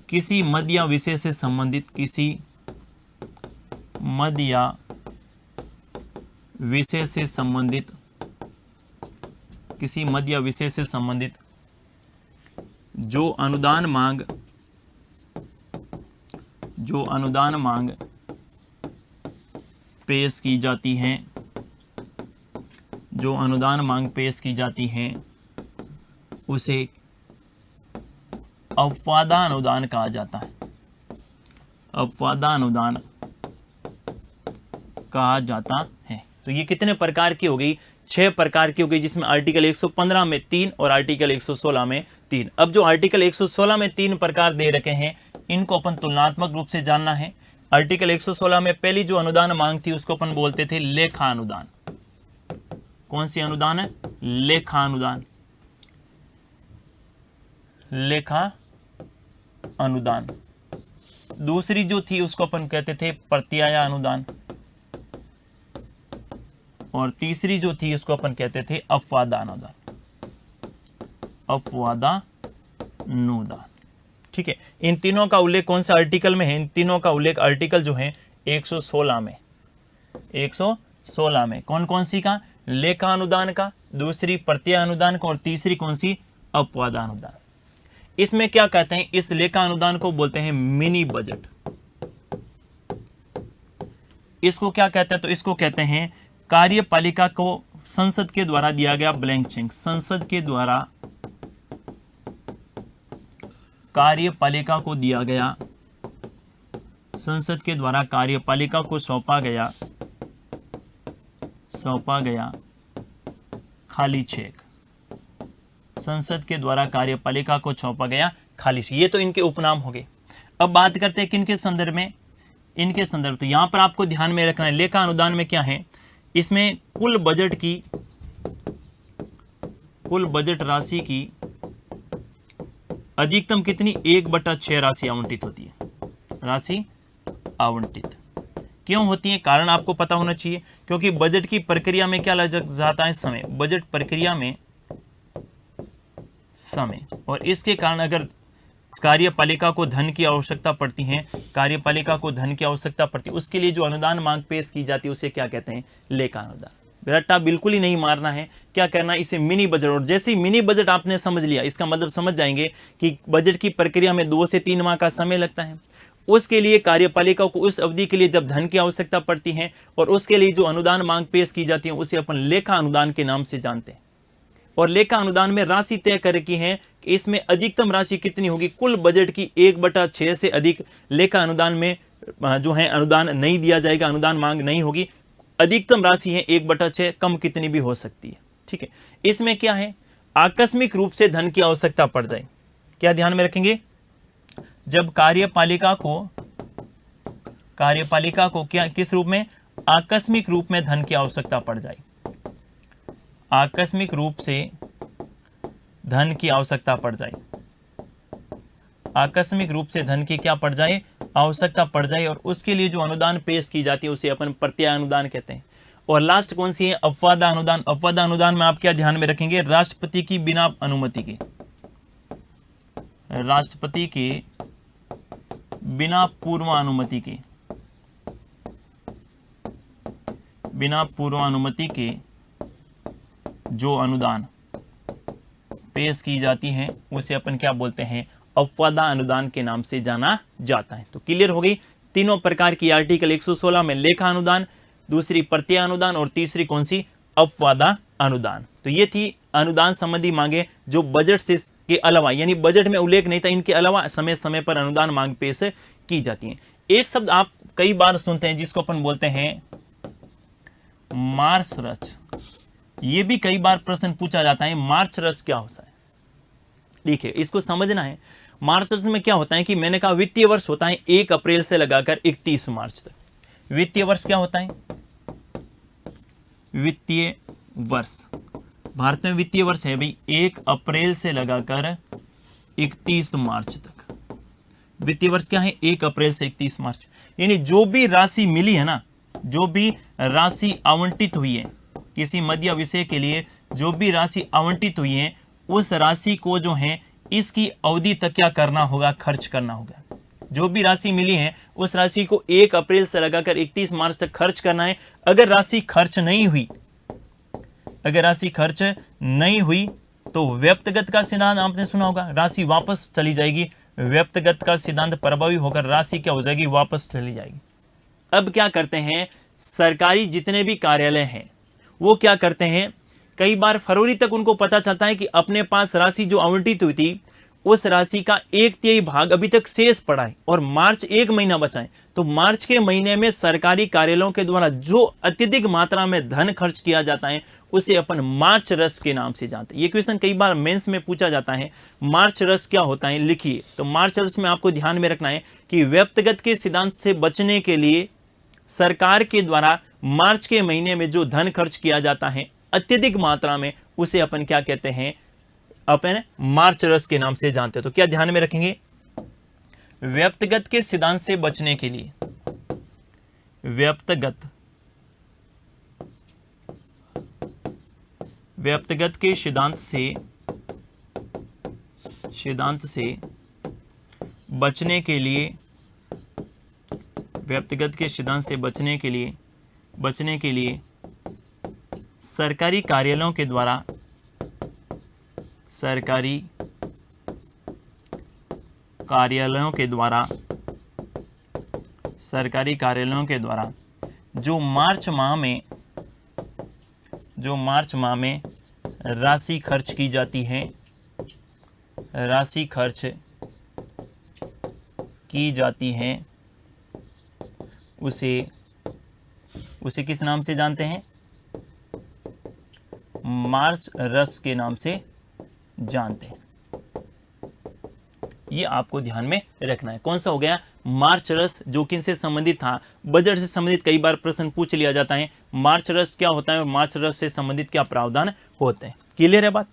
किसी मध्य विषय से संबंधित, किसी मध्य विषय से संबंधित, किसी मध्य विषय से संबंधित जो अनुदान मांग पेश की जाती हैं, जो अनुदान मांग पेश की जाती हैं उसे अपवादा अनुदान कहा जाता है, अपवादा अनुदान कहा जाता है। तो ये कितने प्रकार की हो गई? 6 प्रकार की होगी, जिसमें आर्टिकल 115 में 3 और आर्टिकल 116 में 3। अब जो आर्टिकल 116 में 3 प्रकार दे रखे हैं, इनको अपन तुलनात्मक रूप से जानना है। आर्टिकल 116 में पहली जो अनुदान मांग थी उसको अपन बोलते थे लेखा अनुदान। कौन सी अनुदान है? लेखा अनुदान। लेखा अनुदान। दूसरी जो थी उसको अपन कहते थे प्रत्याय अनुदान, और तीसरी जो थी उसको अपन कहते थे अपवादानुदान। अपवादानुदान, ठीक है। इन तीनों का उल्लेख कौन सा आर्टिकल में है? इन तीनों का उल्लेख आर्टिकल जो है 116 में। 116 में कौन कौन सी का? लेखा अनुदान का, दूसरी प्रत्याय अनुदान का, और तीसरी कौन सी? अपवादानुदान। इसमें क्या कहते हैं? इस लेखा अनुदान को बोलते हैं मिनी बजट। इसको क्या कहते हैं? तो इसको कहते हैं कार्यपालिका को संसद के द्वारा दिया गया ब्लैंक चेक। संसद के द्वारा कार्यपालिका को दिया गया, संसद के द्वारा कार्यपालिका को सौंपा गया खाली चेक। संसद के द्वारा कार्यपालिका को सौंपा गया खाली चेक। ये तो इनके उपनाम हो गए। अब बात करते हैं किनके संदर्भ में? इनके संदर्भ। तो यहां पर आपको ध्यान में रखना है, लेखा अनुदान में क्या है? इसमें कुल बजट राशि की अधिकतम कितनी? 1/6 राशि आवंटित होती है। राशि आवंटित क्यों होती है? कारण आपको पता होना चाहिए, क्योंकि बजट की प्रक्रिया में क्या लग जाता है? समय। बजट प्रक्रिया में समय, और इसके कारण अगर कार्यपालिका को धन की आवश्यकता पड़ती है, कार्यपालिका को धन की आवश्यकता पड़ती है, उसके लिए जो अनुदान मांग पेश की जाती है उसे क्या कहते हैं? लेखा अनुदान। रट्टा बिल्कुल ही नहीं मारना है, क्या करना है? इसे मिनी बजट। और जैसे ही मिनी बजट आपने समझ लिया, इसका मतलब समझ जाएंगे कि बजट की प्रक्रिया में 2 से 3 माह का समय लगता है। उसके लिए कार्यपालिका को उस अवधि के लिए जब धन की आवश्यकता पड़ती है और उसके लिए जो अनुदान मांग पेश की जाती है उसे अपन लेखा अनुदान के नाम से जानते हैं। और लेखा अनुदान में राशि तय कर रखी है कि इसमें अधिकतम राशि कितनी होगी? कुल बजट की 1/6 से अधिक लेखा अनुदान में जो है अनुदान नहीं दिया जाएगा, अनुदान मांग नहीं होगी। अधिकतम राशि है 1/6, कम कितनी भी हो सकती है, ठीक है। इसमें क्या है? आकस्मिक रूप से धन की आवश्यकता पड़ जाए, क्या ध्यान में रखेंगे? जब कार्यपालिका को क्या किस रूप में? आकस्मिक रूप में धन की आवश्यकता पड़ जाए। आकस्मिक रूप से धन की आवश्यकता पड़ जाए। आकस्मिक रूप से धन की क्या पड़ जाए? आवश्यकता पड़ जाए, और उसके लिए जो अनुदान पेश की जाती है उसे अपन प्रत्याय अनुदान कहते हैं। और लास्ट कौन सी है? अपवादानुदान। अपवादानुदान में आप क्या ध्यान में रखेंगे? राष्ट्रपति की बिना अनुमति के, राष्ट्रपति के बिना पूर्वानुमति के, बिना पूर्वानुमति के जो अनुदान पेश की जाती हैं उसे अपन क्या बोलते हैं? अपवादा अनुदान के नाम से जाना जाता है। तो क्लियर हो गई तीनों प्रकार की। आर्टिकल 116 में लेखा अनुदान, दूसरी प्रत्याय अनुदान, और तीसरी कौन सी? अपवादा अनुदान। तो ये थी अनुदान संबंधी मांगे जो बजट से के अलावा, यानी बजट में उल्लेख नहीं था, इनके अलावा समय समय पर अनुदान मांग पेश की जाती है। एक शब्द आप कई बार सुनते हैं जिसको अपन बोलते हैं मार्च रच। ये भी कई बार प्रश्न पूछा जाता है, मार्च रच क्या होता है? देखिए, इसको समझना है। मार्च रच में क्या होता है कि मैंने कहा वित्तीय वर्ष होता है 1 अप्रैल से लगाकर 31 मार्च तक। वित्तीय वर्ष क्या होता है? वित्तीय वर्ष, भारत में वित्तीय वर्ष है भाई 1 अप्रैल से लगाकर 31 मार्च तक। वित्तीय वर्ष क्या है? 1 अप्रैल से 31 मार्च। यानी जो भी राशि मिली है ना, जो भी राशि आवंटित हुई है किसी मध्य विषय के लिए, जो भी राशि आवंटित हुई है उस राशि को जो है इसकी अवधि तक क्या करना होगा? खर्च करना होगा। जो भी राशि मिली है उस राशि को 1 अप्रैल से लगाकर 31 मार्च तक खर्च करना है। अगर राशि खर्च नहीं हुई, अगर राशि खर्च नहीं हुई तो व्यक्तिगत का सिद्धांत आपने सुना होगा, राशि वापस चली जाएगी। व्यक्तिगत का सिद्धांत प्रभावी होकर राशि क्या हो जाएगी? वापस चली जाएगी। अब क्या करते हैं? सरकारी जितने भी कार्यालय हैं वो क्या करते हैं? कई बार फरवरी तक उनको पता चलता है कि अपने पास राशि जो आवंटित हुई थी उस राशि का 1/3 भाग अभी तक शेष पड़ा है और मार्च 1 महीना बचा है। तो मार्च के महीने में सरकारी कार्यालयों के द्वारा जो अत्यधिक मात्रा में धन खर्च किया जाता है उसे अपन मार्च रस के नाम से जानते हैं। ये क्वेश्चन कई बार मेंस में पूछा जाता है, मार्च रस क्या होता है लिखिए। तो मार्च रस में आपको ध्यान में रखना है कि व्यक्तिगत के सिद्धांत से बचने के लिए सरकार के द्वारा मार्च के महीने में जो धन खर्च किया जाता है अत्यधिक मात्रा में, उसे अपन क्या कहते हैं, अपन मार्च रस के नाम से जानते हैं। तो क्या ध्यान में रखेंगे, व्यक्तिगत के सिद्धांत से बचने के लिए, व्यक्तिगत के सिद्धांत से बचने के लिए, व्यक्तिगत के सिद्धांत से बचने के लिए सरकारी कार्यालयों के द्वारा, सरकारी कार्यालयों के द्वारा जो मार्च माह में राशि खर्च की जाती है, उसे किस नाम से जानते हैं, मार्च रस के नाम से जानते हैं। ये आपको ध्यान में रखना है। कौन सा हो गया, मार्च रस, जो किन से संबंधित था, बजट से संबंधित कई बार प्रश्न पूछ लिया जाता है, मार्च रस क्या होता है और मार्च रस से संबंधित क्या प्रावधान होते हैं। क्लियर है बात।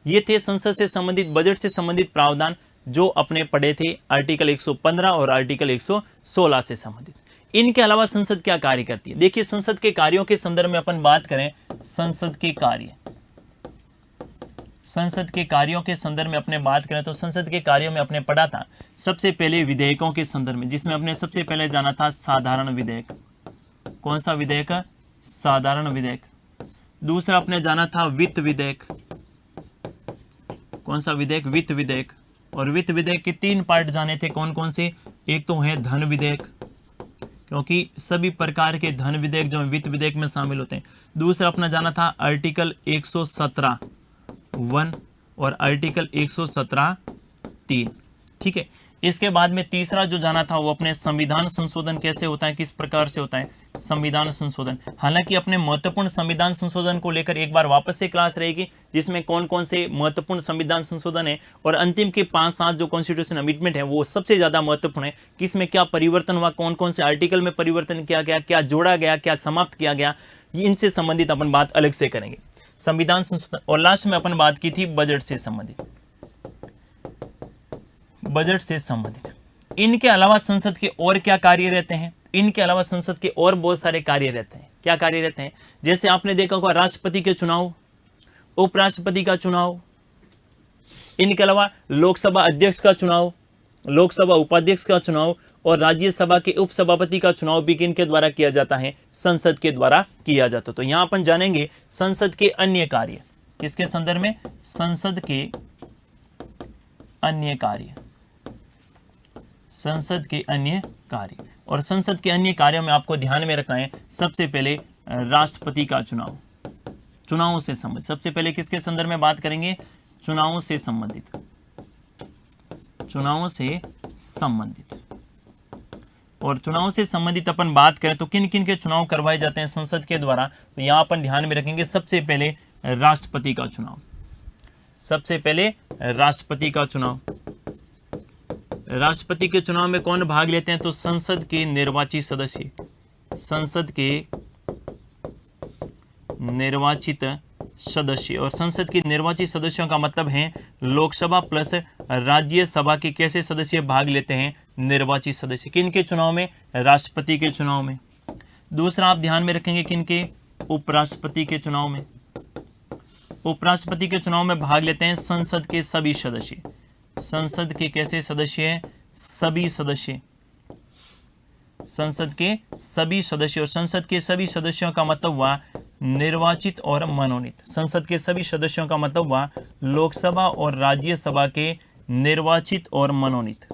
ये थे संसद से संबंधित, बजट से संबंधित प्रावधान जो अपने पढ़े थे आर्टिकल 115 और आर्टिकल 116 से संबंधित। इनके अलावा संसद क्या कार्य करती है, देखिए संसद के कार्यों के संदर्भ में अपन बात करें, संसद के कार्यों के संदर्भ में अपने बात करें तो संसद के कार्यों में अपने पढ़ा था सबसे पहले विधेयकों के संदर्भ में, जिसमें अपने सबसे पहले जाना था साधारण विधेयक। कौन सा विधेयक, साधारण विधेयक। दूसरा अपने जाना था वित्त विधेयक। कौन सा विधेयक, वित्त विधेयक। और वित्त विधेयक के 3 पार्ट जाने थे, कौन कौन से, एक तो है धन विधेयक, क्योंकि सभी प्रकार के धन विधेयक जो वित्त विधेयक में शामिल होते हैं। दूसरा अपना जाना था आर्टिकल 117(1) और आर्टिकल 117(3), ठीक है। इसके बाद में तीसरा जो जाना था वो अपने संविधान संशोधन कैसे होता है, किस प्रकार से होता है, संविधान संशोधन। हालांकि अपने महत्वपूर्ण संविधान संशोधन को लेकर एक बार वापस से क्लास रहेगी, जिसमें कौन कौन से महत्वपूर्ण संविधान संशोधन है और अंतिम के 5-7 जो कॉन्स्टिट्यूशन अमेंडमेंट है वो सबसे ज्यादा महत्वपूर्ण है, किसमें क्या परिवर्तन हुआ, कौन कौन से आर्टिकल में परिवर्तन किया गया, क्या जोड़ा गया, क्या समाप्त किया गया, इनसे संबंधित अपन बात अलग से करेंगे, संविधान संशोधन। और लास्ट में अपन बात की थी बजट से संबंधित, बजट से संबंधित। इनके अलावा संसद के और क्या कार्य रहते हैं, इनके अलावा संसद के और बहुत सारे कार्य रहते हैं। क्या कार्य रहते हैं, जैसे आपने देखा होगा राष्ट्रपति के चुनाव, उपराष्ट्रपति का चुनाव, इनके अलावा लोकसभा अध्यक्ष का चुनाव, लोकसभा उपाध्यक्ष का चुनाव और राज्यसभा के उपसभापति का चुनाव भी किनके द्वारा किया जाता है, संसद के द्वारा किया जाता है। तो यहां अपन जानेंगे संसद के अन्य कार्य, किसके संदर्भ में, संसद के अन्य कार्य, संसद के अन्य कार्य। और संसद के अन्य कार्यों में आपको ध्यान में रखना है सबसे पहले राष्ट्रपति का चुनाव, चुनावों से संबंधित। सबसे पहले किसके संदर्भ में बात करेंगे, चुनावों से संबंधित, चुनावों से संबंधित। और चुनाव से संबंधित अपन बात करें तो किन किन के चुनाव करवाए जाते हैं संसद के द्वारा, तो यहां अपन ध्यान में रखेंगे सबसे पहले राष्ट्रपति का चुनाव, सबसे पहले राष्ट्रपति का चुनाव। राष्ट्रपति के चुनाव में कौन भाग लेते हैं, तो संसद के निर्वाचित सदस्य, संसद के निर्वाचित सदस्य। और संसद के निर्वाचित सदस्यों का मतलब है लोकसभा प्लस राज्यसभा के कैसे सदस्य भाग लेते हैं, निर्वाचित सदस्य। किन के चुनाव में, राष्ट्रपति के चुनाव में। दूसरा आप ध्यान में रखेंगे किन के, उपराष्ट्रपति के चुनाव में। उपराष्ट्रपति के चुनाव में भाग लेते हैं संसद के सभी सदस्य, संसद के कैसे सदस्य हैं, सभी सदस्य, संसद के सभी सदस्य। और संसद के सभी सदस्यों का मतलब हुआ निर्वाचित और मनोनीत। संसद के सभी सदस्यों का मतलब हुआ लोकसभा और राज्यसभा के निर्वाचित और मनोनीत,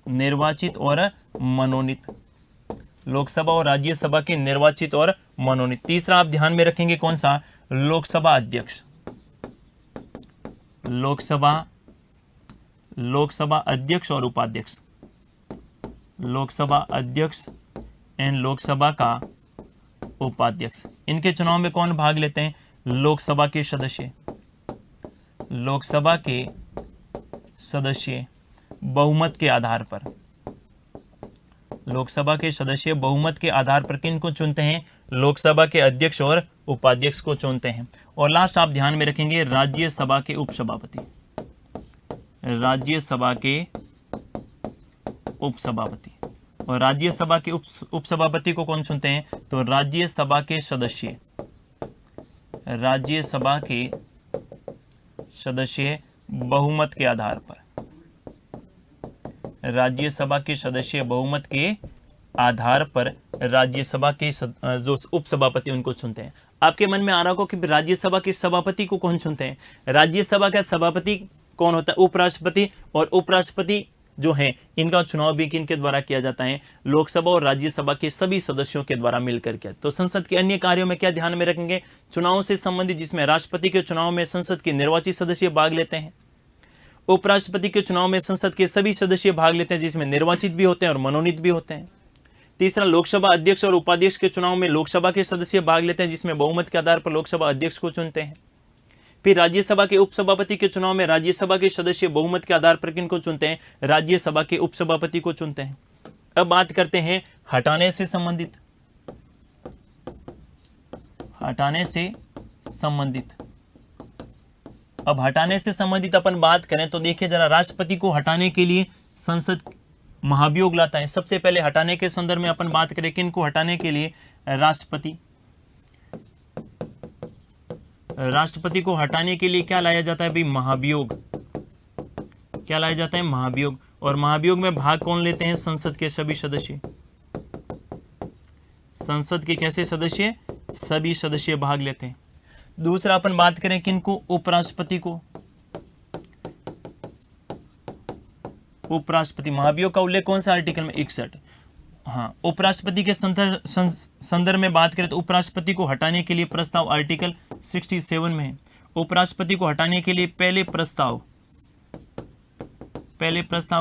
निर्वाचित और मनोनीत, लोकसभा और राज्यसभा के निर्वाचित और मनोनीत। तीसरा आप ध्यान में रखेंगे कौन सा, लोकसभा अध्यक्ष, लोकसभा अध्यक्ष और उपाध्यक्ष, लोकसभा अध्यक्ष एंड लोकसभा का उपाध्यक्ष। इनके चुनाव में कौन भाग लेते हैं? लोकसभा के सदस्य। लोकसभा के सदस्य बहुमत के आधार पर, लोकसभा के सदस्य बहुमत के आधार पर किन को चुनते हैं? लोकसभा के अध्यक्ष और उपाध्यक्ष को चुनते हैं। और लास्ट आप ध्यान में रखेंगे राज्यसभा के उपसभापति, राज्यसभा के उपसभापति। और राज्यसभा के उपसभापति को कौन चुनते हैं? तो राज्यसभा के सदस्य, राज्यसभा के सदस्य बहुमत के आधार पर, राज्यसभा के सदस्य बहुमत के आधार पर राज्यसभा के जो उपसभापति उनको चुनते हैं। आपके मन में आ रहा होगा कि राज्यसभा के सभापति को कौन चुनते हैं? राज्यसभा का सभापति कौन होता है? उपराष्ट्रपति। और उपराष्ट्रपति जो हैं इनका चुनाव भी किनके द्वारा किया जाता है? लोकसभा और राज्यसभा के सभी सदस्यों के द्वारा मिलकर के। तो संसद के अन्य कार्यों में क्या ध्यान में रखेंगे? चुनाव से संबंधित, जिसमें राष्ट्रपति के चुनाव में संसद के निर्वाचित सदस्य भाग लेते हैं, उपराष्ट्रपति के चुनाव में संसद के सभी सदस्य भाग लेते हैं, जिसमें निर्वाचित भी होते हैं और मनोनीत भी होते हैं। तीसरा, लोकसभा अध्यक्ष और उपाध्यक्ष के चुनाव में लोकसभा के सदस्य भाग लेते हैं, जिसमें बहुमत के आधार पर लोकसभा अध्यक्ष को चुनते हैं। फिर राज्यसभा के उपसभापति के चुनाव में राज्यसभा के सदस्य बहुमत के आधार पर किनको चुनते हैं? राज्यसभा के उपसभापति को चुनते हैं। अब बात करते हैं हटाने से संबंधित, हटाने से संबंधित। अब हटाने से संबंधित अपन बात करें तो देखिए जरा, राष्ट्रपति को हटाने के लिए संसद महाभियोग लाता है। सबसे पहले हटाने के संदर्भ में अपन बात करें किनको हटाने के लिए? राष्ट्रपति को हटाने के लिए क्या लाया जाता है भाई? महाभियोग। क्या लाया जाता है? महाभियोग। और महाभियोग में भाग कौन लेते हैं? संसद के सभी सदस्य। संसद के कैसे सदस्य? सभी सदस्य भाग लेते हैं। दूसरा अपन बात करें किनको? उपराष्ट्रपति को। उपराष्ट्रपति, महाभियोग का उल्लेख कौन सा आर्टिकल में? 61। हाँ, उपराष्ट्रपति के संदर्भ में बात करें तो उपराष्ट्रपति को हटाने के लिए प्रस्ताव आर्टिकल 67 में है। उपराष्ट्रपति को हटाने के लिए पहले प्रस्ताव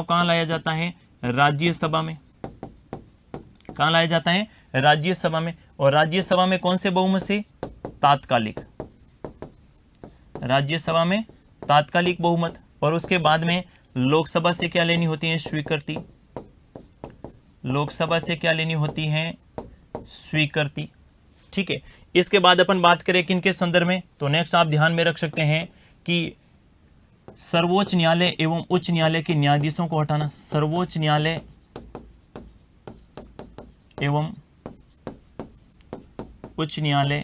कहाँ लाया जाता है? राज्यसभा में। कहाँ लाया जाता है? राज्यसभा में। और राज्यसभा में कौन से बहुमत से? तात्कालिक। राज्यसभा में तात्कालिक बहुमत। और उसके बाद में लोकसभा से क्या लेनी होती है? स्वीकृति। लोकसभा से क्या लेनी होती है? स्वीकृति। ठीक है। इसके बाद अपन बात करें किनके संदर्भ में, तो नेक्स्ट आप ध्यान में रख सकते हैं कि सर्वोच्च न्यायालय एवं उच्च न्यायालय के न्यायाधीशों को हटाना। सर्वोच्च न्यायालय एवं उच्च न्यायालय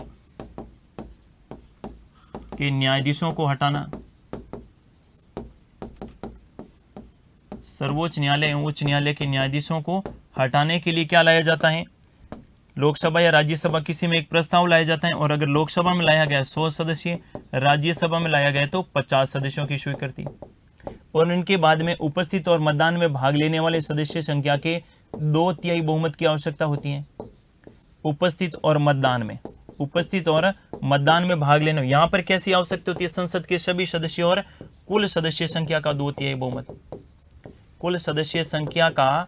के न्यायाधीशों को हटाना। सर्वोच्च न्यायालय एवं उच्च न्यायालय के न्यायाधीशों को हटाने के लिए क्या लाया जाता है? लोकसभा या राज्यसभा किसी में एक प्रस्ताव लाया जाता है। और अगर लोकसभा में लाया गया 100 सदस्य, राज्यसभा में लाया गया तो 50 सदस्यों की स्वीकृति। और इनके बाद में उपस्थित और मतदान में भाग लेने वाले सदस्य संख्या के 2/3 बहुमत की आवश्यकता होती है। उपस्थित और मतदान में, उपस्थित और मतदान में भाग लेना, यहाँ पर कैसी आवश्यकता होती है? संसद के सभी सदस्यों और कुल सदस्य संख्या का 2/3 बहुमत। कुल सदस्य संख्या का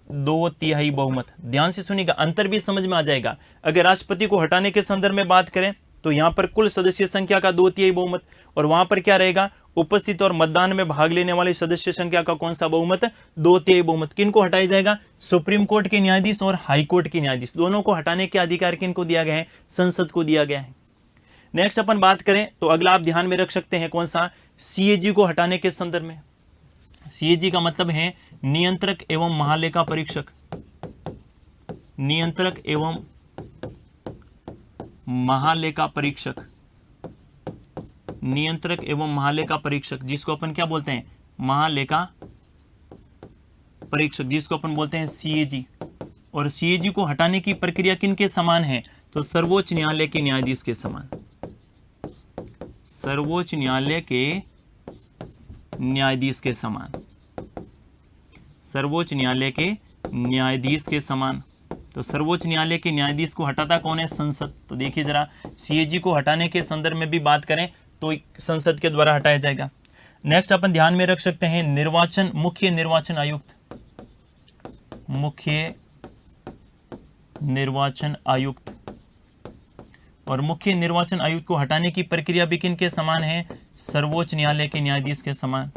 2/3 बहुमत। ध्यान से सुनिएगा, अंतर भी समझ में आ जाएगा। अगर राष्ट्रपति को हटाने के संदर्भ में बात करें तो यहां पर कुल सदस्य संख्या का 2/3 बहुमत, और वहां पर क्या रहेगा? उपस्थित और मतदान में भाग लेने वाले सदस्य संख्या का कौन सा बहुमत? 2/3 बहुमत। किनको हटाया जाएगा? सुप्रीम कोर्ट के न्यायाधीश और हाई कोर्ट के न्यायाधीश, दोनों को हटाने के अधिकार किनको दिया गया है? संसद को दिया गया है। नेक्स्ट अपन बात करें तो अगला आप ध्यान में रख सकते हैं कौन सा? सीएजी को हटाने के संदर्भ में। सीएजी का मतलब है नियंत्रक एवं महालेखा परीक्षक। नियंत्रक एवं महालेखा परीक्षक। नियंत्रक एवं महालेखा परीक्षक, जिसको अपन क्या बोलते हैं? महालेखा परीक्षक, जिसको अपन बोलते हैं सीएजी। और सीएजी को हटाने की प्रक्रिया किनके समान है? तो सर्वोच्च न्यायालय के न्यायाधीश के समान। सर्वोच्च न्यायालय के न्यायाधीश के समान। सर्वोच्च न्यायालय के न्यायाधीश के समान। तो सर्वोच्च न्यायालय के न्यायाधीश को हटाता कौन है? संसद। तो देखिए जरा, सीएजी को हटाने के संदर्भ में भी बात करें तो संसद के द्वारा हटाया जाएगा। नेक्स्ट अपन ध्यान में रख सकते हैं निर्वाचन, मुख्य निर्वाचन आयुक्त। मुख्य निर्वाचन आयुक्त और मुख्य निर्वाचन आयुक्त को हटाने की प्रक्रिया भी किनके समान है? सर्वोच्च न्यायालय के न्यायाधीश के समान।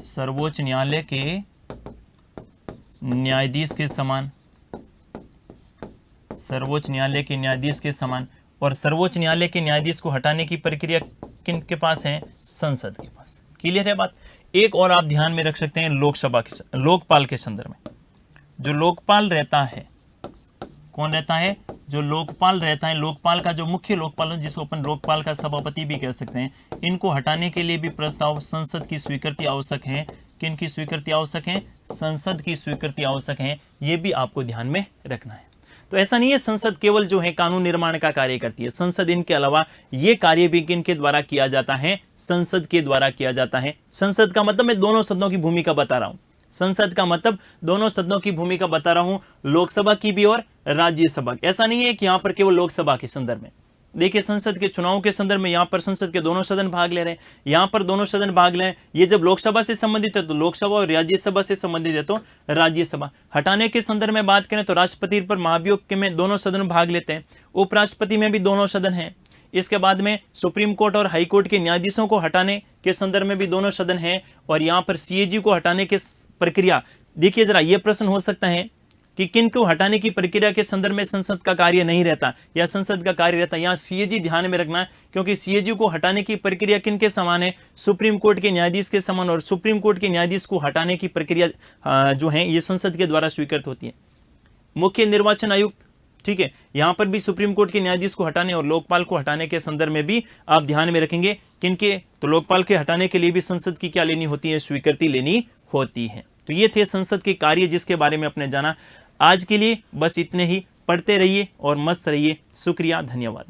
सर्वोच्च न्यायालय के न्यायाधीश के समान। सर्वोच्च न्यायालय के न्यायाधीश के समान। और सर्वोच्च न्यायालय के न्यायाधीश को हटाने की प्रक्रिया किन के पास है? संसद के पास। क्लियर है बात? एक और आप ध्यान में रख सकते हैं लोकपाल के संदर्भ में। जो लोकपाल रहता है, कौन रहता है? जो लोकपाल रहता है, लोकपाल का जो मुख्य लोकपाल जिसको अपन लोकपाल का सभापति भी कह सकते हैं, इनको हटाने के लिए भी प्रस्ताव संसद की स्वीकृति आवश्यक है। किन की स्वीकृति आवश्यक है? संसद की स्वीकृति आवश्यक है। ये भी आपको ध्यान में रखना है। तो ऐसा नहीं है संसद केवल जो है कानून निर्माण का कार्य करती है। संसद इनके अलावा ये कार्य भी किनके द्वारा किया जाता है? संसद के द्वारा किया जाता है। संसद का मतलब मैं दोनों सदनों की भूमिका बता रहा हूं। संसद का मतलब दोनों सदनों की भूमिका बता रहा हूं, लोकसभा की भी और राज्यसभा की। ऐसा नहीं है कि यहां पर केवल लोकसभा के संदर्भ में। देखिए संसद के चुनाव के संदर्भ में यहां पर संसद के दोनों सदन भाग ले रहे हैं, यहां पर दोनों सदन भाग ले रहे हैं। ये जब लोकसभा से संबंधित है तो लोकसभा और राज्यसभा से संबंधित है तो राज्यसभा। हटाने के संदर्भ में बात करें तो राष्ट्रपति पर महाभियोग के में दोनों सदन भाग लेते हैं, उपराष्ट्रपति में भी दोनों सदन हैं। इसके बाद में सुप्रीम कोर्ट और हाई कोर्ट के न्यायाधीशों को हटाने के संदर्भ में भी दोनों सदन हैं। और यहां पर सीएजी को हटाने की प्रक्रिया, देखिए जरा यह प्रश्न हो सकता है कि किन को हटाने की प्रक्रिया के संदर्भ में संसद का कार्य नहीं रहता या संसद का कार्य रहता है। यहां सीएजी ध्यान में रखना है, क्योंकि सीएजी को हटाने की प्रक्रिया किन के समान है? सुप्रीम कोर्ट के न्यायाधीश के समान। और सुप्रीम कोर्ट के न्यायाधीश को हटाने की प्रक्रिया जो है ये संसद के द्वारा स्वीकृत होती है। मुख्य निर्वाचन आयुक्त, ठीक है, यहां पर भी सुप्रीम कोर्ट के न्यायाधीश को हटाने और लोकपाल को हटाने के संदर्भ में भी आप ध्यान में रखेंगे किनके? तो लोकपाल के हटाने के लिए भी संसद की क्या लेनी होती है? स्वीकृति लेनी होती है। तो ये थे संसद के कार्य जिसके बारे में आपने जाना। आज के लिए बस इतने ही। पढ़ते रहिए और मस्त रहिए। शुक्रिया, धन्यवाद।